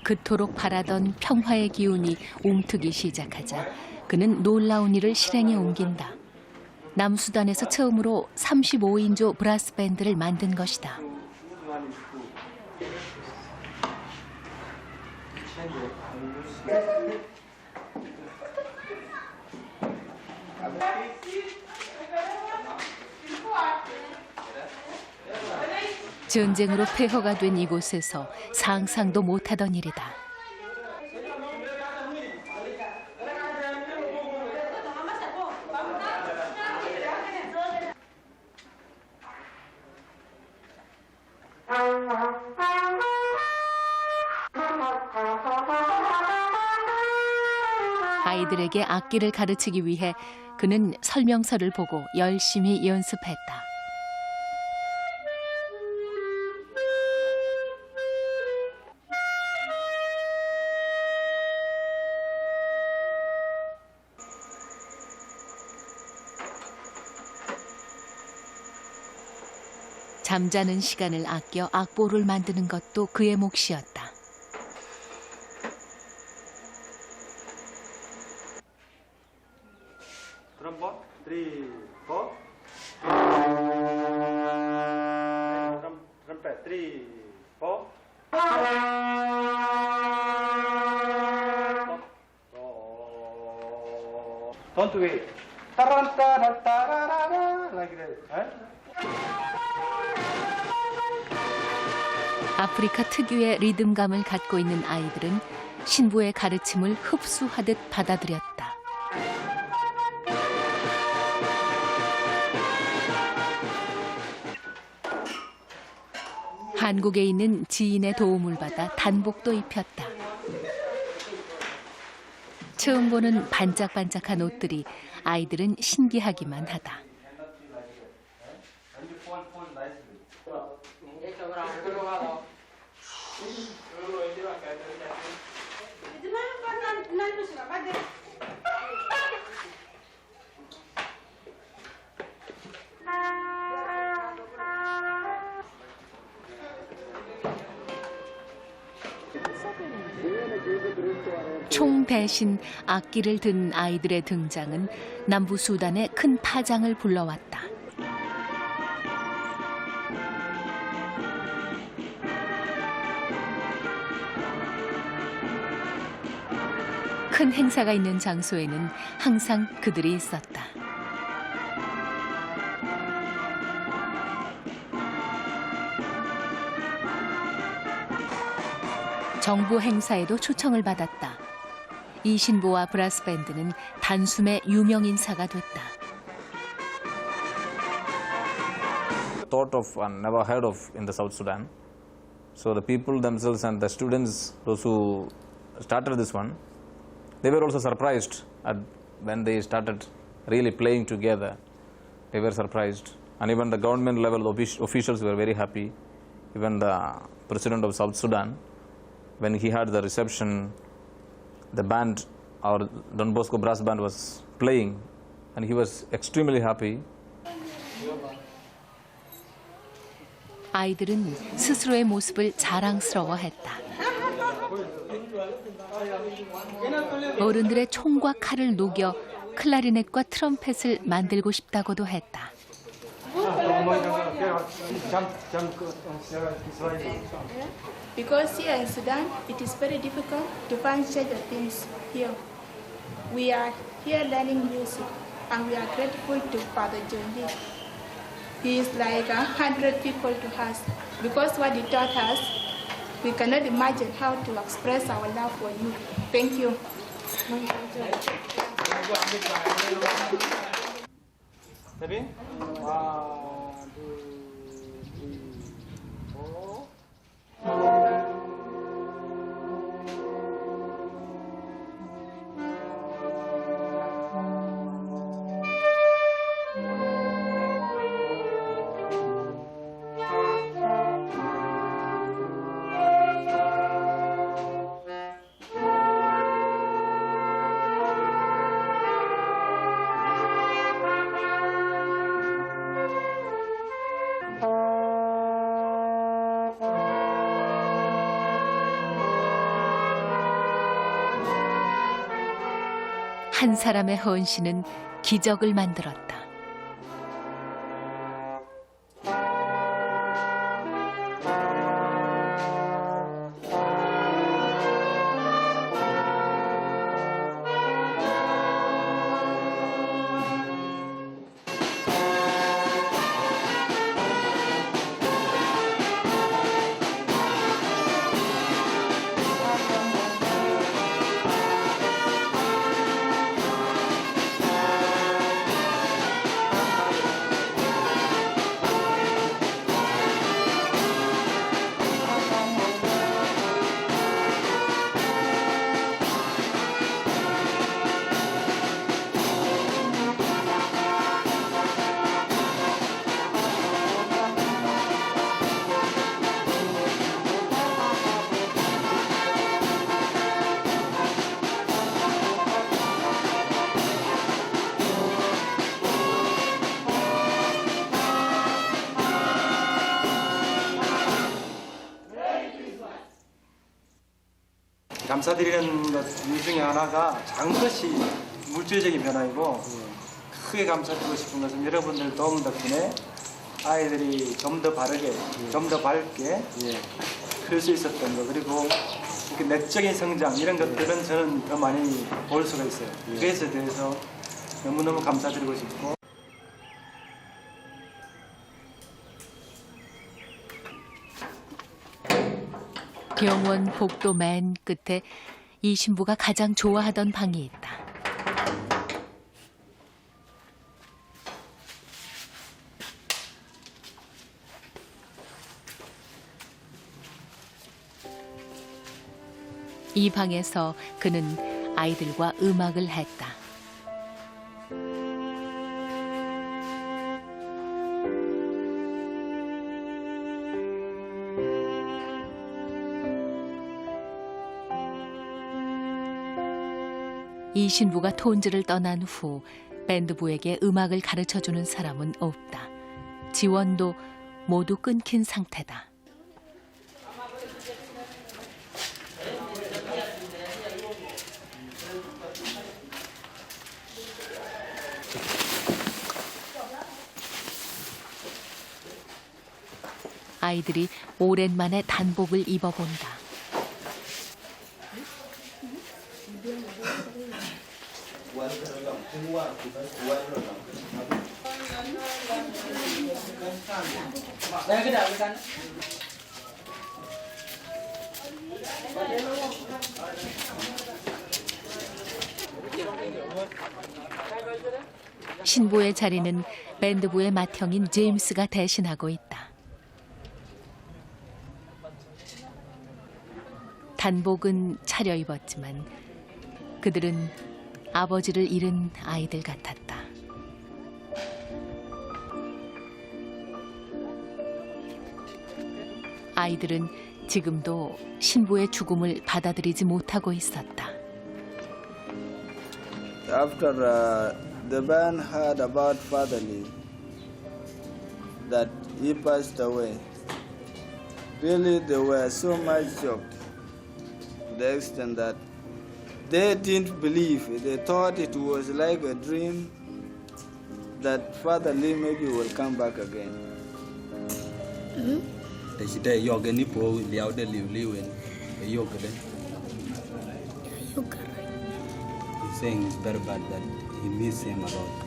S1: 그토록 바라던 평화의 기운이 움트기 시작하자 그는 놀라운 일을 실행에 옮긴다. 남수단에서 처음으로 35인조 브라스 밴드를 만든 것이다. 전쟁으로 폐허가 된 이곳에서 상상도 못하던 일이다. 아이들에게 악기를 가르치기 위해 그는 설명서를 보고 열심히 연습했다. 잠자는 시간을 아껴 악보를 만드는 것도 그의 몫이었다.
S5: 트럼본 3, 4. 트럼펫 3, 4. Don't wait. Like that.
S1: 아프리카 특유의 리듬감을 갖고 있는 아이들은 신부의 가르침을 흡수하듯 받아들였다. 한국에 있는 지인의 도움을 받아 단복도 입혔다. 처음 보는 반짝반짝한 옷들이 아이들은 신기하기만 하다. 총 대신 악기를 든 아이들의 등장은 남부 수단에 큰 파장을 불러왔다. 큰 행사가 있는 장소에는 항상 그들이 있었다. 정부 행사에도 초청을 받았다. 이 신부와 브라스 밴드는 단숨에 유명 인사가 됐다.
S6: Thought of and never heard of in the South Sudan. So the people themselves and the students, those who started this one, they were also surprised when they started really playing together. They were surprised, and even the government level officials were very happy. Even the president of South Sudan, when he had the reception, the band, our Don Bosco brass band was playing, and he was extremely happy.
S1: 아이들은 스스로의 모습을 자랑스러워했다. 어른들의 총과 칼을 녹여 클라리넷과 트럼펫을 만들고 싶다고도 했다.
S7: Because here in Sudan, it is very difficult to find such things here. We are here learning music, and we are grateful to Father John Lee. He is like 100 people to us. Because what he taught us, we cannot imagine how to express our love for you. Thank you.
S5: Debbie? 1, 2, 3, 4.
S1: 한 사람의 헌신은 기적을 만들었다.
S5: 감사드리는 것 중에 하나가 작은 것이 물질적인 변화이고 크게 감사드리고 싶은 것은 여러분들 도움 덕분에 아이들이 좀 더 바르게, 좀 더 밝게 클 수 있었던 거, 그리고 이렇게 내적인 성장 이런 것들은 저는 더 많이 볼 수가 있어요. 그것에 대해서 너무너무 감사드리고 싶고.
S1: 병원 복도 맨 끝에 이 신부가 가장 좋아하던 방이 있다. 이 방에서 그는 아이들과 음악을 했다. 이 신부가 톤즈를 떠난 후 밴드부에게 음악을 가르쳐주는 사람은 없다. 지원도 모두 끊긴 상태다. 아이들이 오랜만에 단복을 입어본다. 신부의 자리는 밴드부의 맏형인 제임스가 대신하고 있다. 단복은 차려입었지만 그들은 아버지를 잃은 아이들 같았다. 아이들은 지금도 신부의 죽음을 받아들이지 못하고 있었다.
S13: After the band heard about Father Lee, that he passed away, really they were so much shocked to the extent that they didn't believe. They thought it was like a dream that Father Lee maybe will come back again.
S22: He's saying it's very bad that he missed him a lot.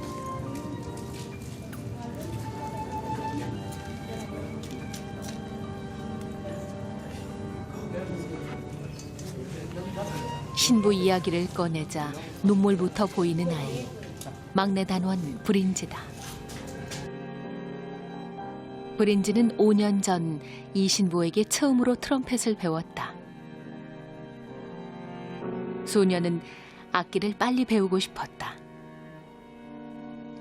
S1: 신부 이야기를 꺼내자 눈물부터 보이는 아이. 막내 단원 브린지다. 브린지는 5년 전 이 신부에게 처음으로 트럼펫을 배웠다. 소녀는 악기를 빨리 배우고 싶었다.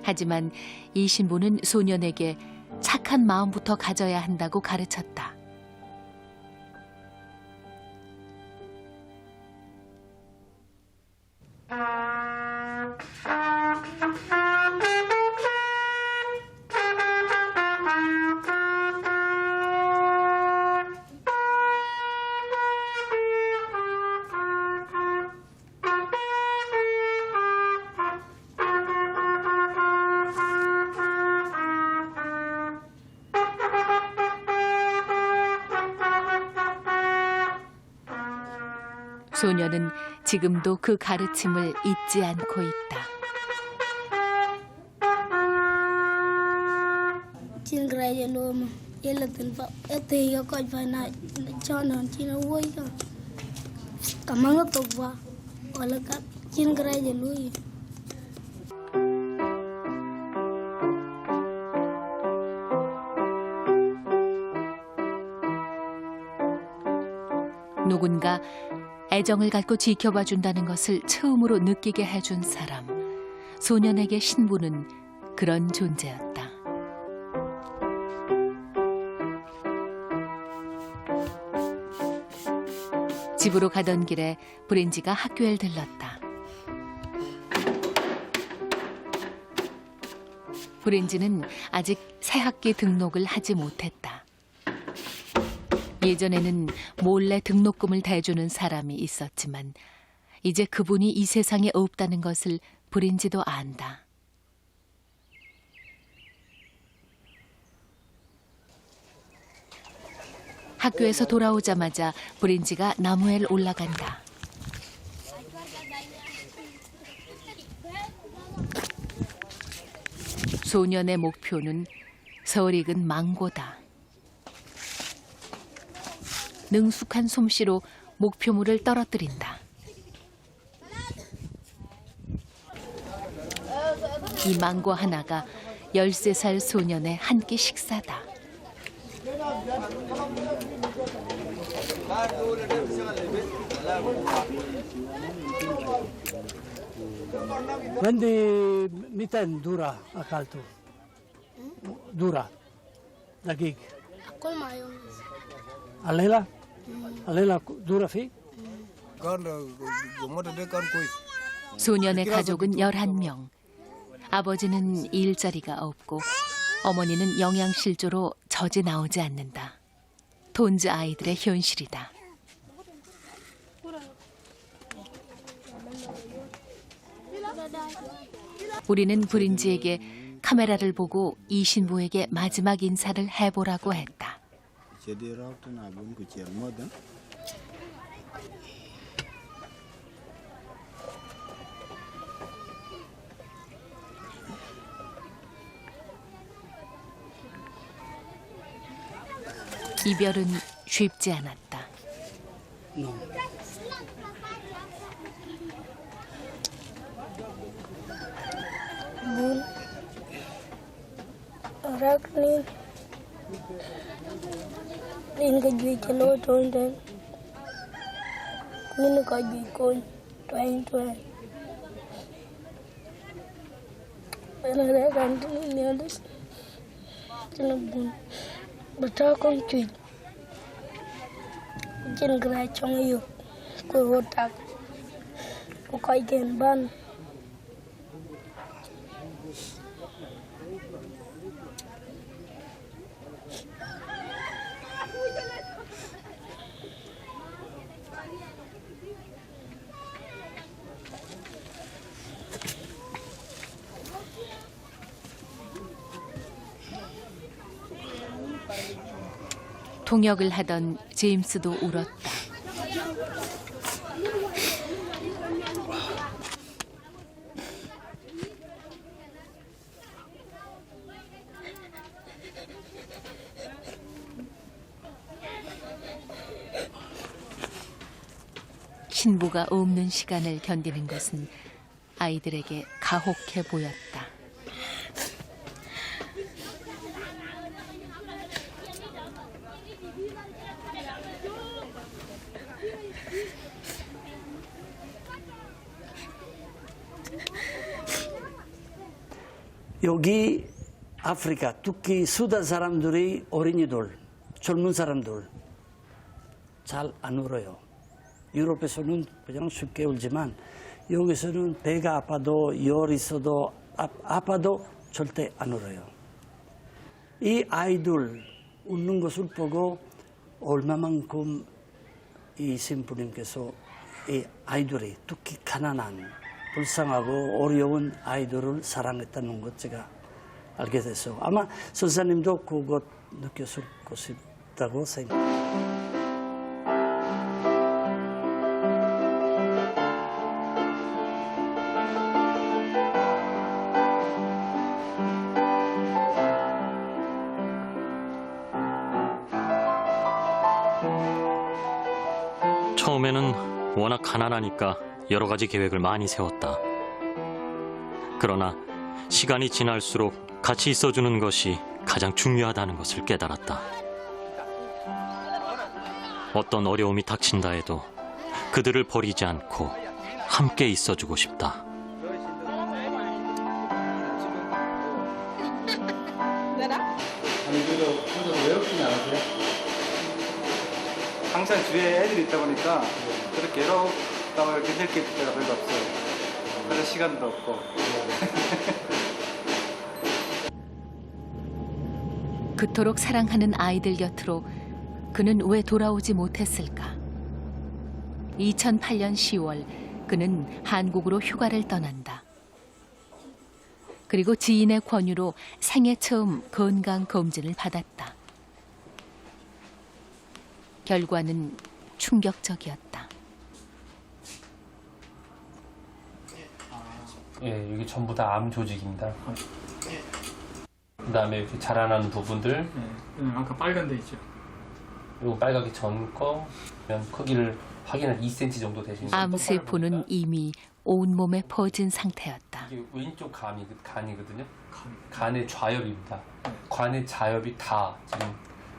S1: 하지만 이 신부는 소년에게 착한 마음부터 가져야 한다고 가르쳤다. 소녀는 지금도 그 가르침을 잊지 않고 있다. 누군가 애정을 갖고 지켜봐 준다는 것을 처음으로 느끼게 해준 사람. 소년에게 신부는 그런 존재였다. 집으로 가던 길에 브린지가 학교에 들렀다. 브린지는 아직 새학기 등록을 하지 못했다. 예전에는 몰래 등록금을 대주는 사람이 있었지만 이제 그분이 이 세상에 없다는 것을 브린지도 안다. 학교에서 돌아오자마자 브린지가 나무에 올라간다. 소년의 목표는 설익은 망고다. 능숙한 솜씨로 목표물을 떨어뜨린다. 이 망고 하나가 13살 소년의 한 끼 식사다.
S8: Nanti mitan dura akal tu. Dura. Dagig.
S9: Akol mayong.
S8: Alela? Alela dura fi?
S1: 소년의 가족은 11명. 아버지는 일자리가 없고 어머니는 영양실조로 젖이 나오지 않는다. 돈즈 아이들의 현실이다. 우리는 브린지에게 카메라를 보고 이 신부에게 마지막 인사를 해보라고 했다. 이별은 쉽지 않았다.
S9: Bun. Rakni. Rin ka jui chalo ton den. Kuin ka jui kon. 2020. Là gần đến nhiều lúc cho nó buồn bật ra con chuyện trên cái trong yêu của vô tạc của coi tiền ban
S1: 통역을 하던 제임스도 울었다. 신부가 없는 시간을 견디는 것은 아이들에게 가혹해 보였다.
S8: 여기 아프리카, 특히 수단 사람들이 어린이들, 젊은 사람들 잘 안 울어요. 유럽에서는 그냥 쉽게 울지만 여기서는 배가 아파도 열 있어도 아파도 절대 안 울어요. 이 아이들 웃는 것을 보고 얼마만큼 이 신부님께서 이 아이들이 특히 가난한 불쌍하고 어려운 아이들을 사랑했다는 것 제가 알게 됐어요. 아마 선사님도 그것 느꼈을 것이라고 생각합니다.
S17: 처음에는 워낙 가난하니까 여러 가지 계획을 많이 세웠다. 그러나 시간이 지날수록 같이 있어주는 것이 가장 중요하다는 것을 깨달았다. 어떤 어려움이 닥친다 해도 그들을 버리지 않고 함께 있어주고 싶다.
S5: 아니, 그래도 외롭지는 않으세요? 항상 주위에 애들이 있다 보니까 그렇게 외롭다고 느낄 때가 별로 없어요. 그럴 시간도 없고.
S1: 그토록 사랑하는 아이들 곁으로 그는 왜 돌아오지 못했을까? 2008년 10월 그는 한국으로 휴가를 떠난다. 그리고 지인의 권유로 생애 처음 건강검진을 받았다. 결과는 충격적이었다.
S10: 예, 여기 전부 다 암 조직입니다. 그다음에 이렇게 자라나는 부분들.
S11: 아까 빨간 데 있죠.
S10: 그리고 빨갛게 전 거, 크기를 확인한 2cm 정도 되시는.
S1: 암세포는 이미 온몸에 퍼진 상태였다.
S10: 이게 왼쪽 간이거든요. 간의 좌엽입니다. 간의 좌엽이 다 지금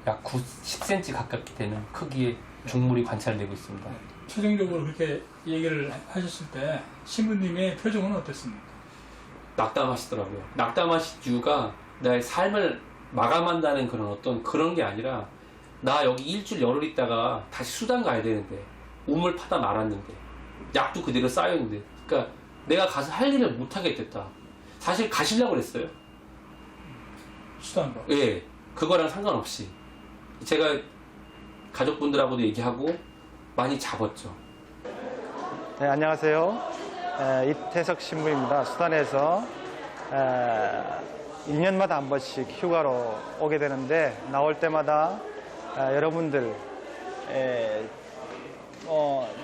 S10: 약 10cm 가깝게 되는 크기의 중물이 관찰되고 있습니다.
S11: 최종적으로 그렇게 얘기를 하셨을 때 신부님의 표정은 어땠습니까?
S10: 낙담하시더라고요. 낙담하신 이유가 나의 삶을 마감한다는 그런 게 아니라 나 여기 일주일 열흘 있다가 다시 수단 가야 되는데 우물 파다 말았는데 약도 그대로 쌓여있는데 그러니까 내가 가서 할 일을 못하게 됐다. 사실 가시려고 그랬어요.
S11: 수단으로?
S10: 예, 그거랑 상관없이 제가 가족분들하고도 얘기하고 많이 잡았죠.
S5: 네, 안녕하세요. 이태석 신부입니다. 수단에서 1년마다 한 번씩 휴가로 오게 되는데 나올 때마다 여러분들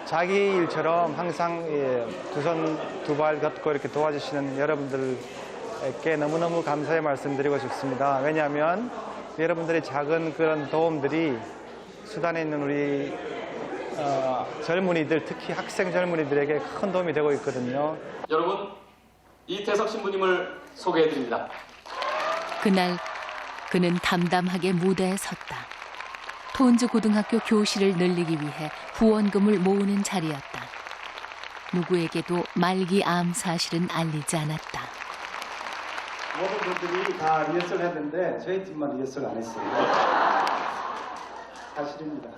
S5: 자기 일처럼 항상 두 손 두 발 걷고 이렇게 도와주시는 여러분들께 너무너무 감사의 말씀드리고 싶습니다. 왜냐하면 여러분들의 작은 그런 도움들이 수단에 있는 우리 젊은이들, 특히 학생 젊은이들에게 큰 도움이 되고 있거든요.
S10: 여러분, 이태석 신부님을 소개해드립니다.
S1: 그날 그는 담담하게 무대에 섰다. 톤즈 고등학교 교실을 늘리기 위해 후원금을 모으는 자리였다. 누구에게도 말기 암 사실은 알리지 않았다.
S5: 모든 분들이 다 리허설 했는데 저희 팀만 리허설 안 했어요. 사실입니다.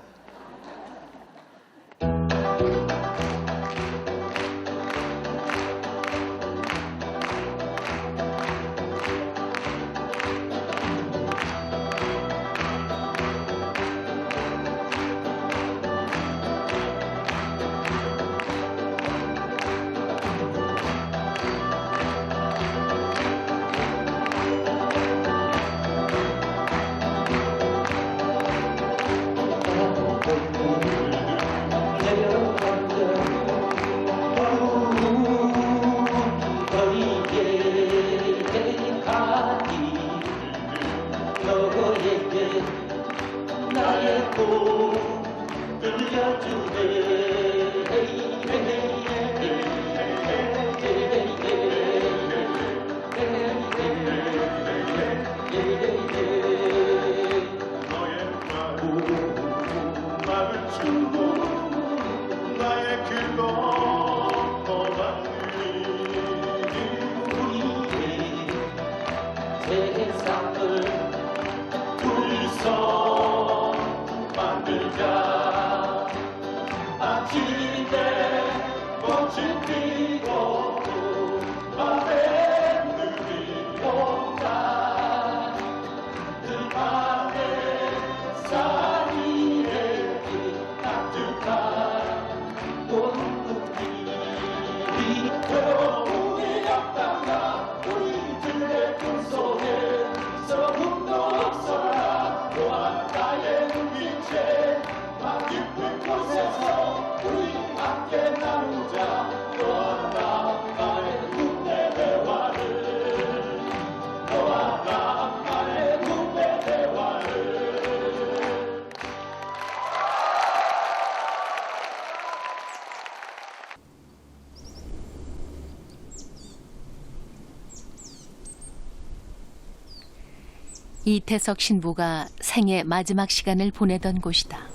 S1: 이태석 신부가 생애 마지막 시간을 보내던 곳이다.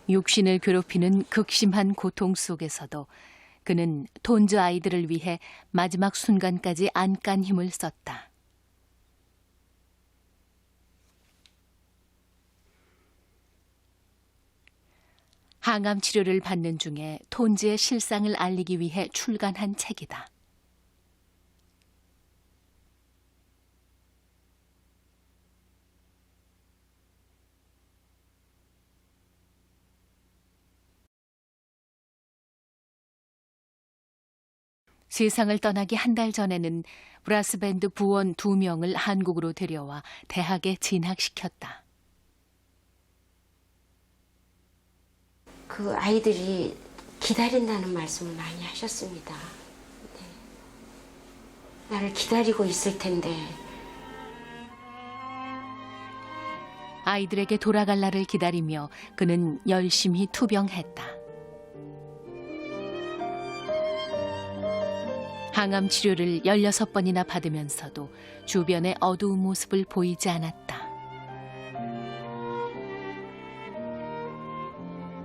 S1: 육신을 괴롭히는 극심한 고통 속에서도 그는 톤즈 아이들을 위해 마지막 순간까지 안간 힘을 썼다. 항암 치료를 받는 중에 톤즈의 실상을 알리기 위해 출간한 책이다. 세상을 떠나기 한 달 전에는 브라스밴드 부원 2명을 한국으로 데려와 대학에 진학시켰다.
S12: 그 아이들이 기다린다는 말씀을 많이 하셨습니다. 네. 나를 기다리고 있을 텐데.
S1: 아이들에게 돌아갈 날을 기다리며 그는 열심히 투병했다. 항암 치료를 16번이나 받으면서도 주변의 어두운 모습을 보이지 않았다.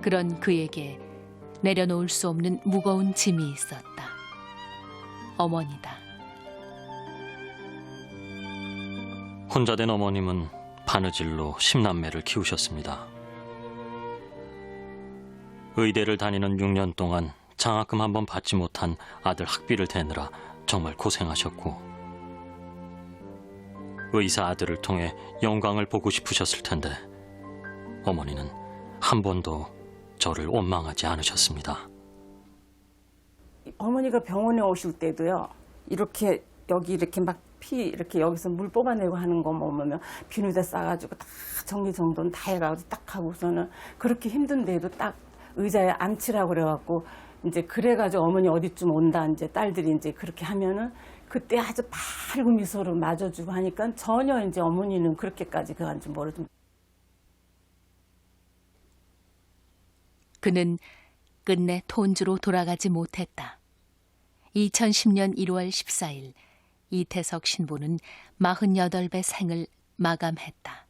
S1: 그런 그에게 내려놓을 수 없는 무거운 짐이 있었다. 어머니다.
S17: 혼자 된 어머님은 바느질로 10남매를 키우셨습니다. 의대를 다니는 6년 동안 장학금 한 번 받지 못한 아들 학비를 대느라 정말 고생하셨고, 의사 아들을 통해 영광을 보고 싶으셨을 텐데 어머니는 한 번도 저를 원망하지 않으셨습니다.
S19: 어머니가 병원에 오실 때도요, 이렇게 여기 이렇게 막 피 이렇게 여기서 물 뽑아내고 하는 거 보면 비누에다 싸가지고 다 정리정돈 다 해가지고 딱 하고서는 그렇게 힘든데도 딱 의자에 앉히라고 그래갖고 이제 그래가지고 어머니 어디쯤 온다 이제 딸들이 이제 그렇게 하면은 그때 아주 밝은 미소로 맞아주고 하니까 전혀 이제 어머니는 그렇게까지 그간지 모르죠.
S1: 그는 끝내 톤주로 돌아가지 못했다. 2010년 1월 14일 이태석 신부는 48배 생을 마감했다.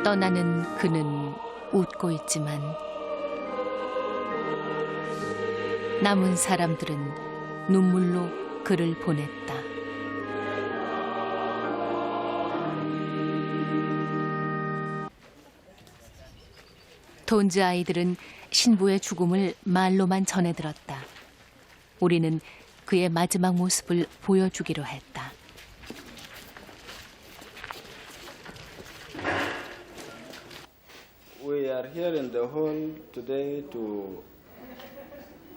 S1: 떠나는 그는 웃고 있지만 남은 사람들은 눈물로 그를 보냈다. 톤즈 아이들은 신부의 죽음을 말로만 전해들었다. 우리는 그의 마지막 모습을 보여주기로 했다.
S13: We are here in the hall today to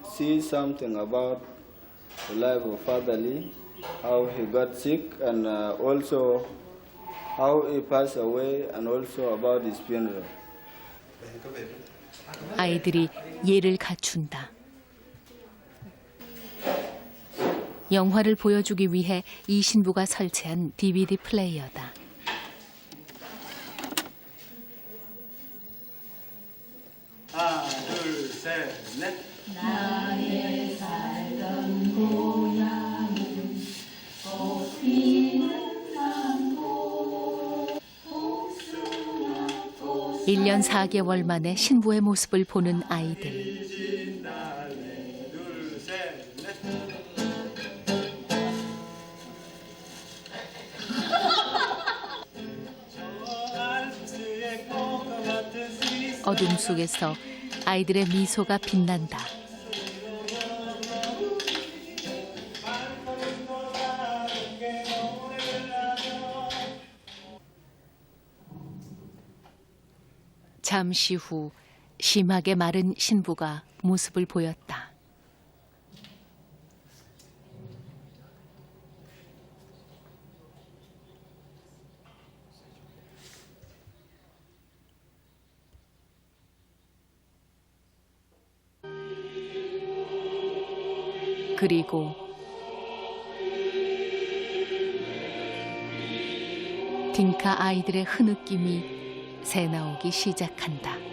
S13: see something about the life of Father Lee, how he got sick, and also how he passed away, and also about his funeral.
S1: 아이들이 예를 갖춘다. 영화를 보여주기 위해 이 신부가 설치한 DVD 플레이어다.
S2: 하나, 둘, 셋, 넷.
S9: 나의 살던 고향은 꽃피는 남도
S1: 1년 4개월 만에 신부의 모습을 보는 아이들.
S2: 둘, 셋, 넷.
S1: 어둠 속에서 아이들의 미소가 빛난다. 잠시 후 심하게 마른 신부가 모습을 보였다. 그리고 딩카 아이들의 흐느낌이 새나오기 시작한다.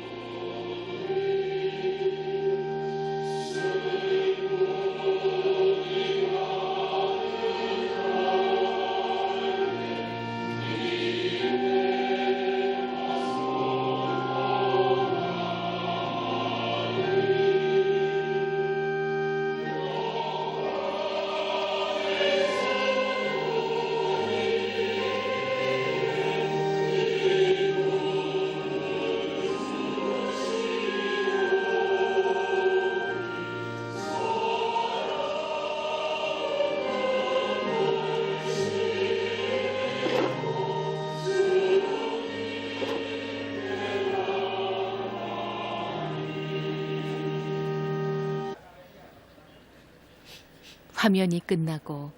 S1: 화면이 끝나고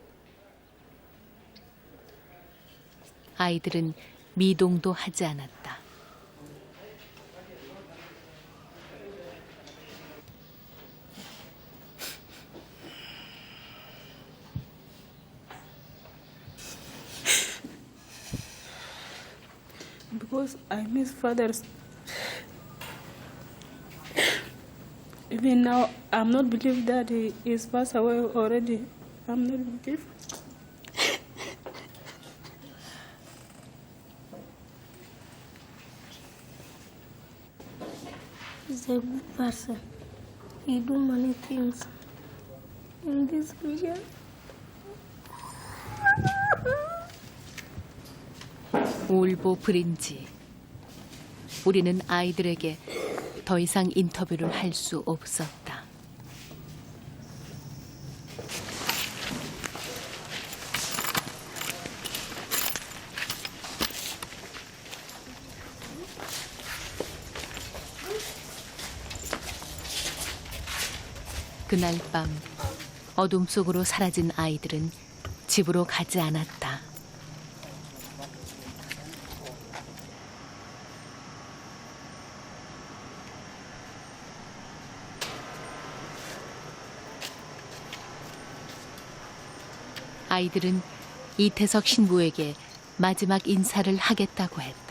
S1: 아이들은 미동도 하지 않았다.
S9: Because I miss fathers. Even now, I'm not believe that he is passed away already. I'm not believe. He's a good person. He do many things in this region.
S1: 울보 브린지. 우리는 아이들에게 더 이상 인터뷰를 할 수 없었다. 그날 밤 어둠 속으로 사라진 아이들은 집으로 가지 않았다. 아이들은 이태석 신부에게 마지막 인사를 하겠다고 했다.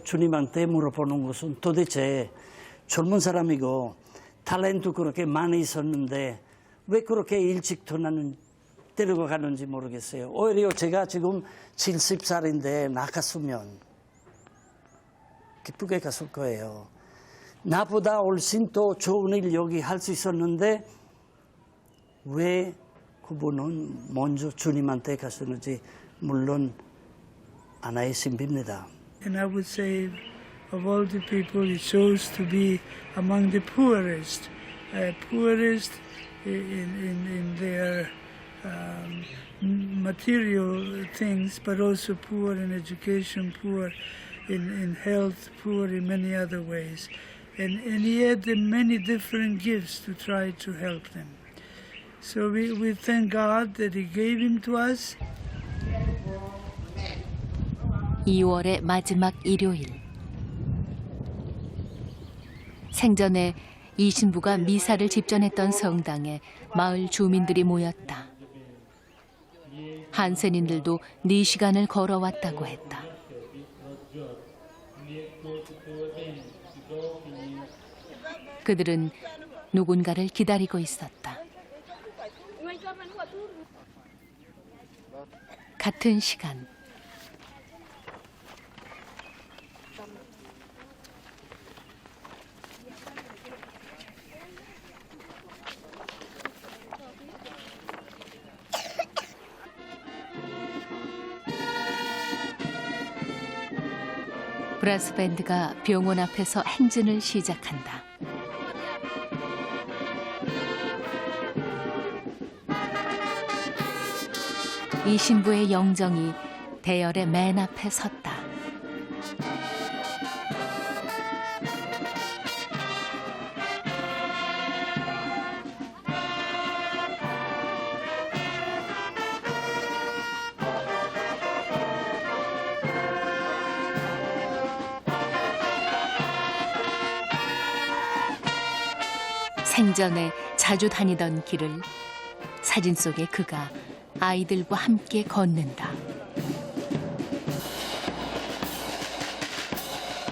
S8: 주님한테 물어보는 것은 도대체 젊은 사람이고 탤런트 그렇게 많이 있었는데 왜 그렇게 일찍 데리고 가는지 모르겠어요. 오히려 제가 지금 70살인데 나갔으면 기쁘게 갔을 거예요. 나보다 훨씬 더 좋은 일 여기 할 수 있었는데 왜 그분은 먼저 주님한테 갔었는지 물론 하나의 신비입니다.
S4: And I would say, of all the people, he chose to be among the poorest in their material things, but also poor in education, poor in health, poor in many other ways. And he had many different gifts to try to help them. So we thank God that he gave him to us.
S1: 2월의 마지막 일요일. 생전에 이 신부가 미사를 집전했던 성당에 마을 주민들이 모였다. 한센인들도 4시간을 걸어왔다고 했다. 그들은 누군가를 기다리고 있었다. 같은 시간. 브라스 밴드가 병원 앞에서 행진을 시작한다. 이 신부의 영정이 대열의 맨 앞에 섰다. 생전에 자주 다니던 길을 사진 속의 그가 아이들과 함께 걷는다.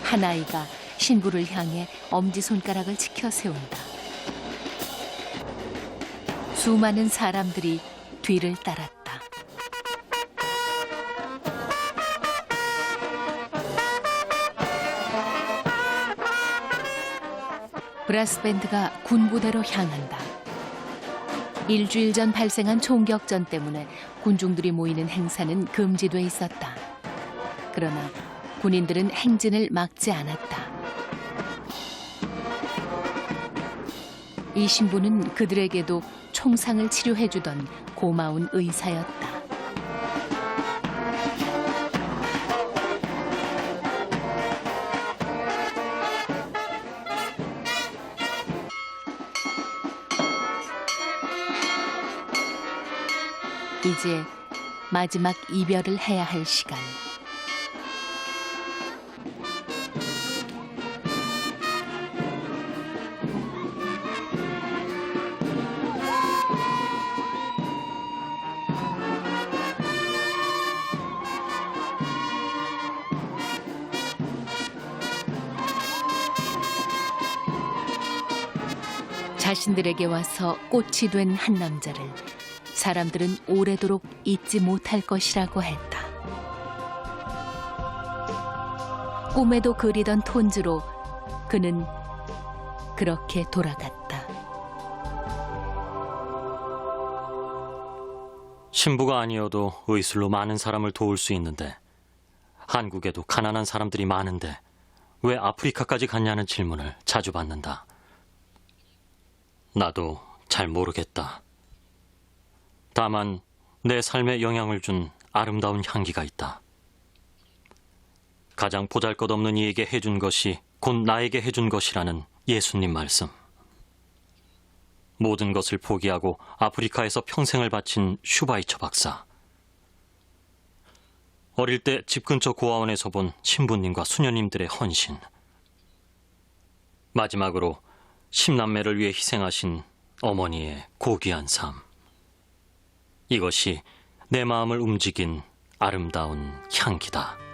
S1: 한 아이가 신부를 향해 엄지손가락을 치켜 세운다. 수많은 사람들이 뒤를 따랐다. 브라스밴드가 군부대로 향한다. 일주일 전 발생한 총격전 때문에 군중들이 모이는 행사는 금지돼 있었다. 그러나 군인들은 행진을 막지 않았다. 이 신부는 그들에게도 총상을 치료해주던 고마운 의사였다. 이제 마지막 이별을 해야 할 시간. 자신들에게 와서 꽃이 된 한 남자를 사람들은 오래도록 잊지 못할 것이라고 했다. 꿈에도 그리던 톤즈로 그는 그렇게 돌아갔다.
S17: 신부가 아니어도 의술로 많은 사람을 도울 수 있는데 한국에도 가난한 사람들이 많은데 왜 아프리카까지 갔냐는 질문을 자주 받는다. 나도 잘 모르겠다. 다만 내 삶에 영향을 준 아름다운 향기가 있다. 가장 보잘것없는 이에게 해준 것이 곧 나에게 해준 것이라는 예수님 말씀. 모든 것을 포기하고 아프리카에서 평생을 바친 슈바이처 박사. 어릴 때 집 근처 고아원에서 본 신부님과 수녀님들의 헌신. 마지막으로 10남매를 위해 희생하신 어머니의 고귀한 삶. 이것이 내 마음을 움직인 아름다운 향기다.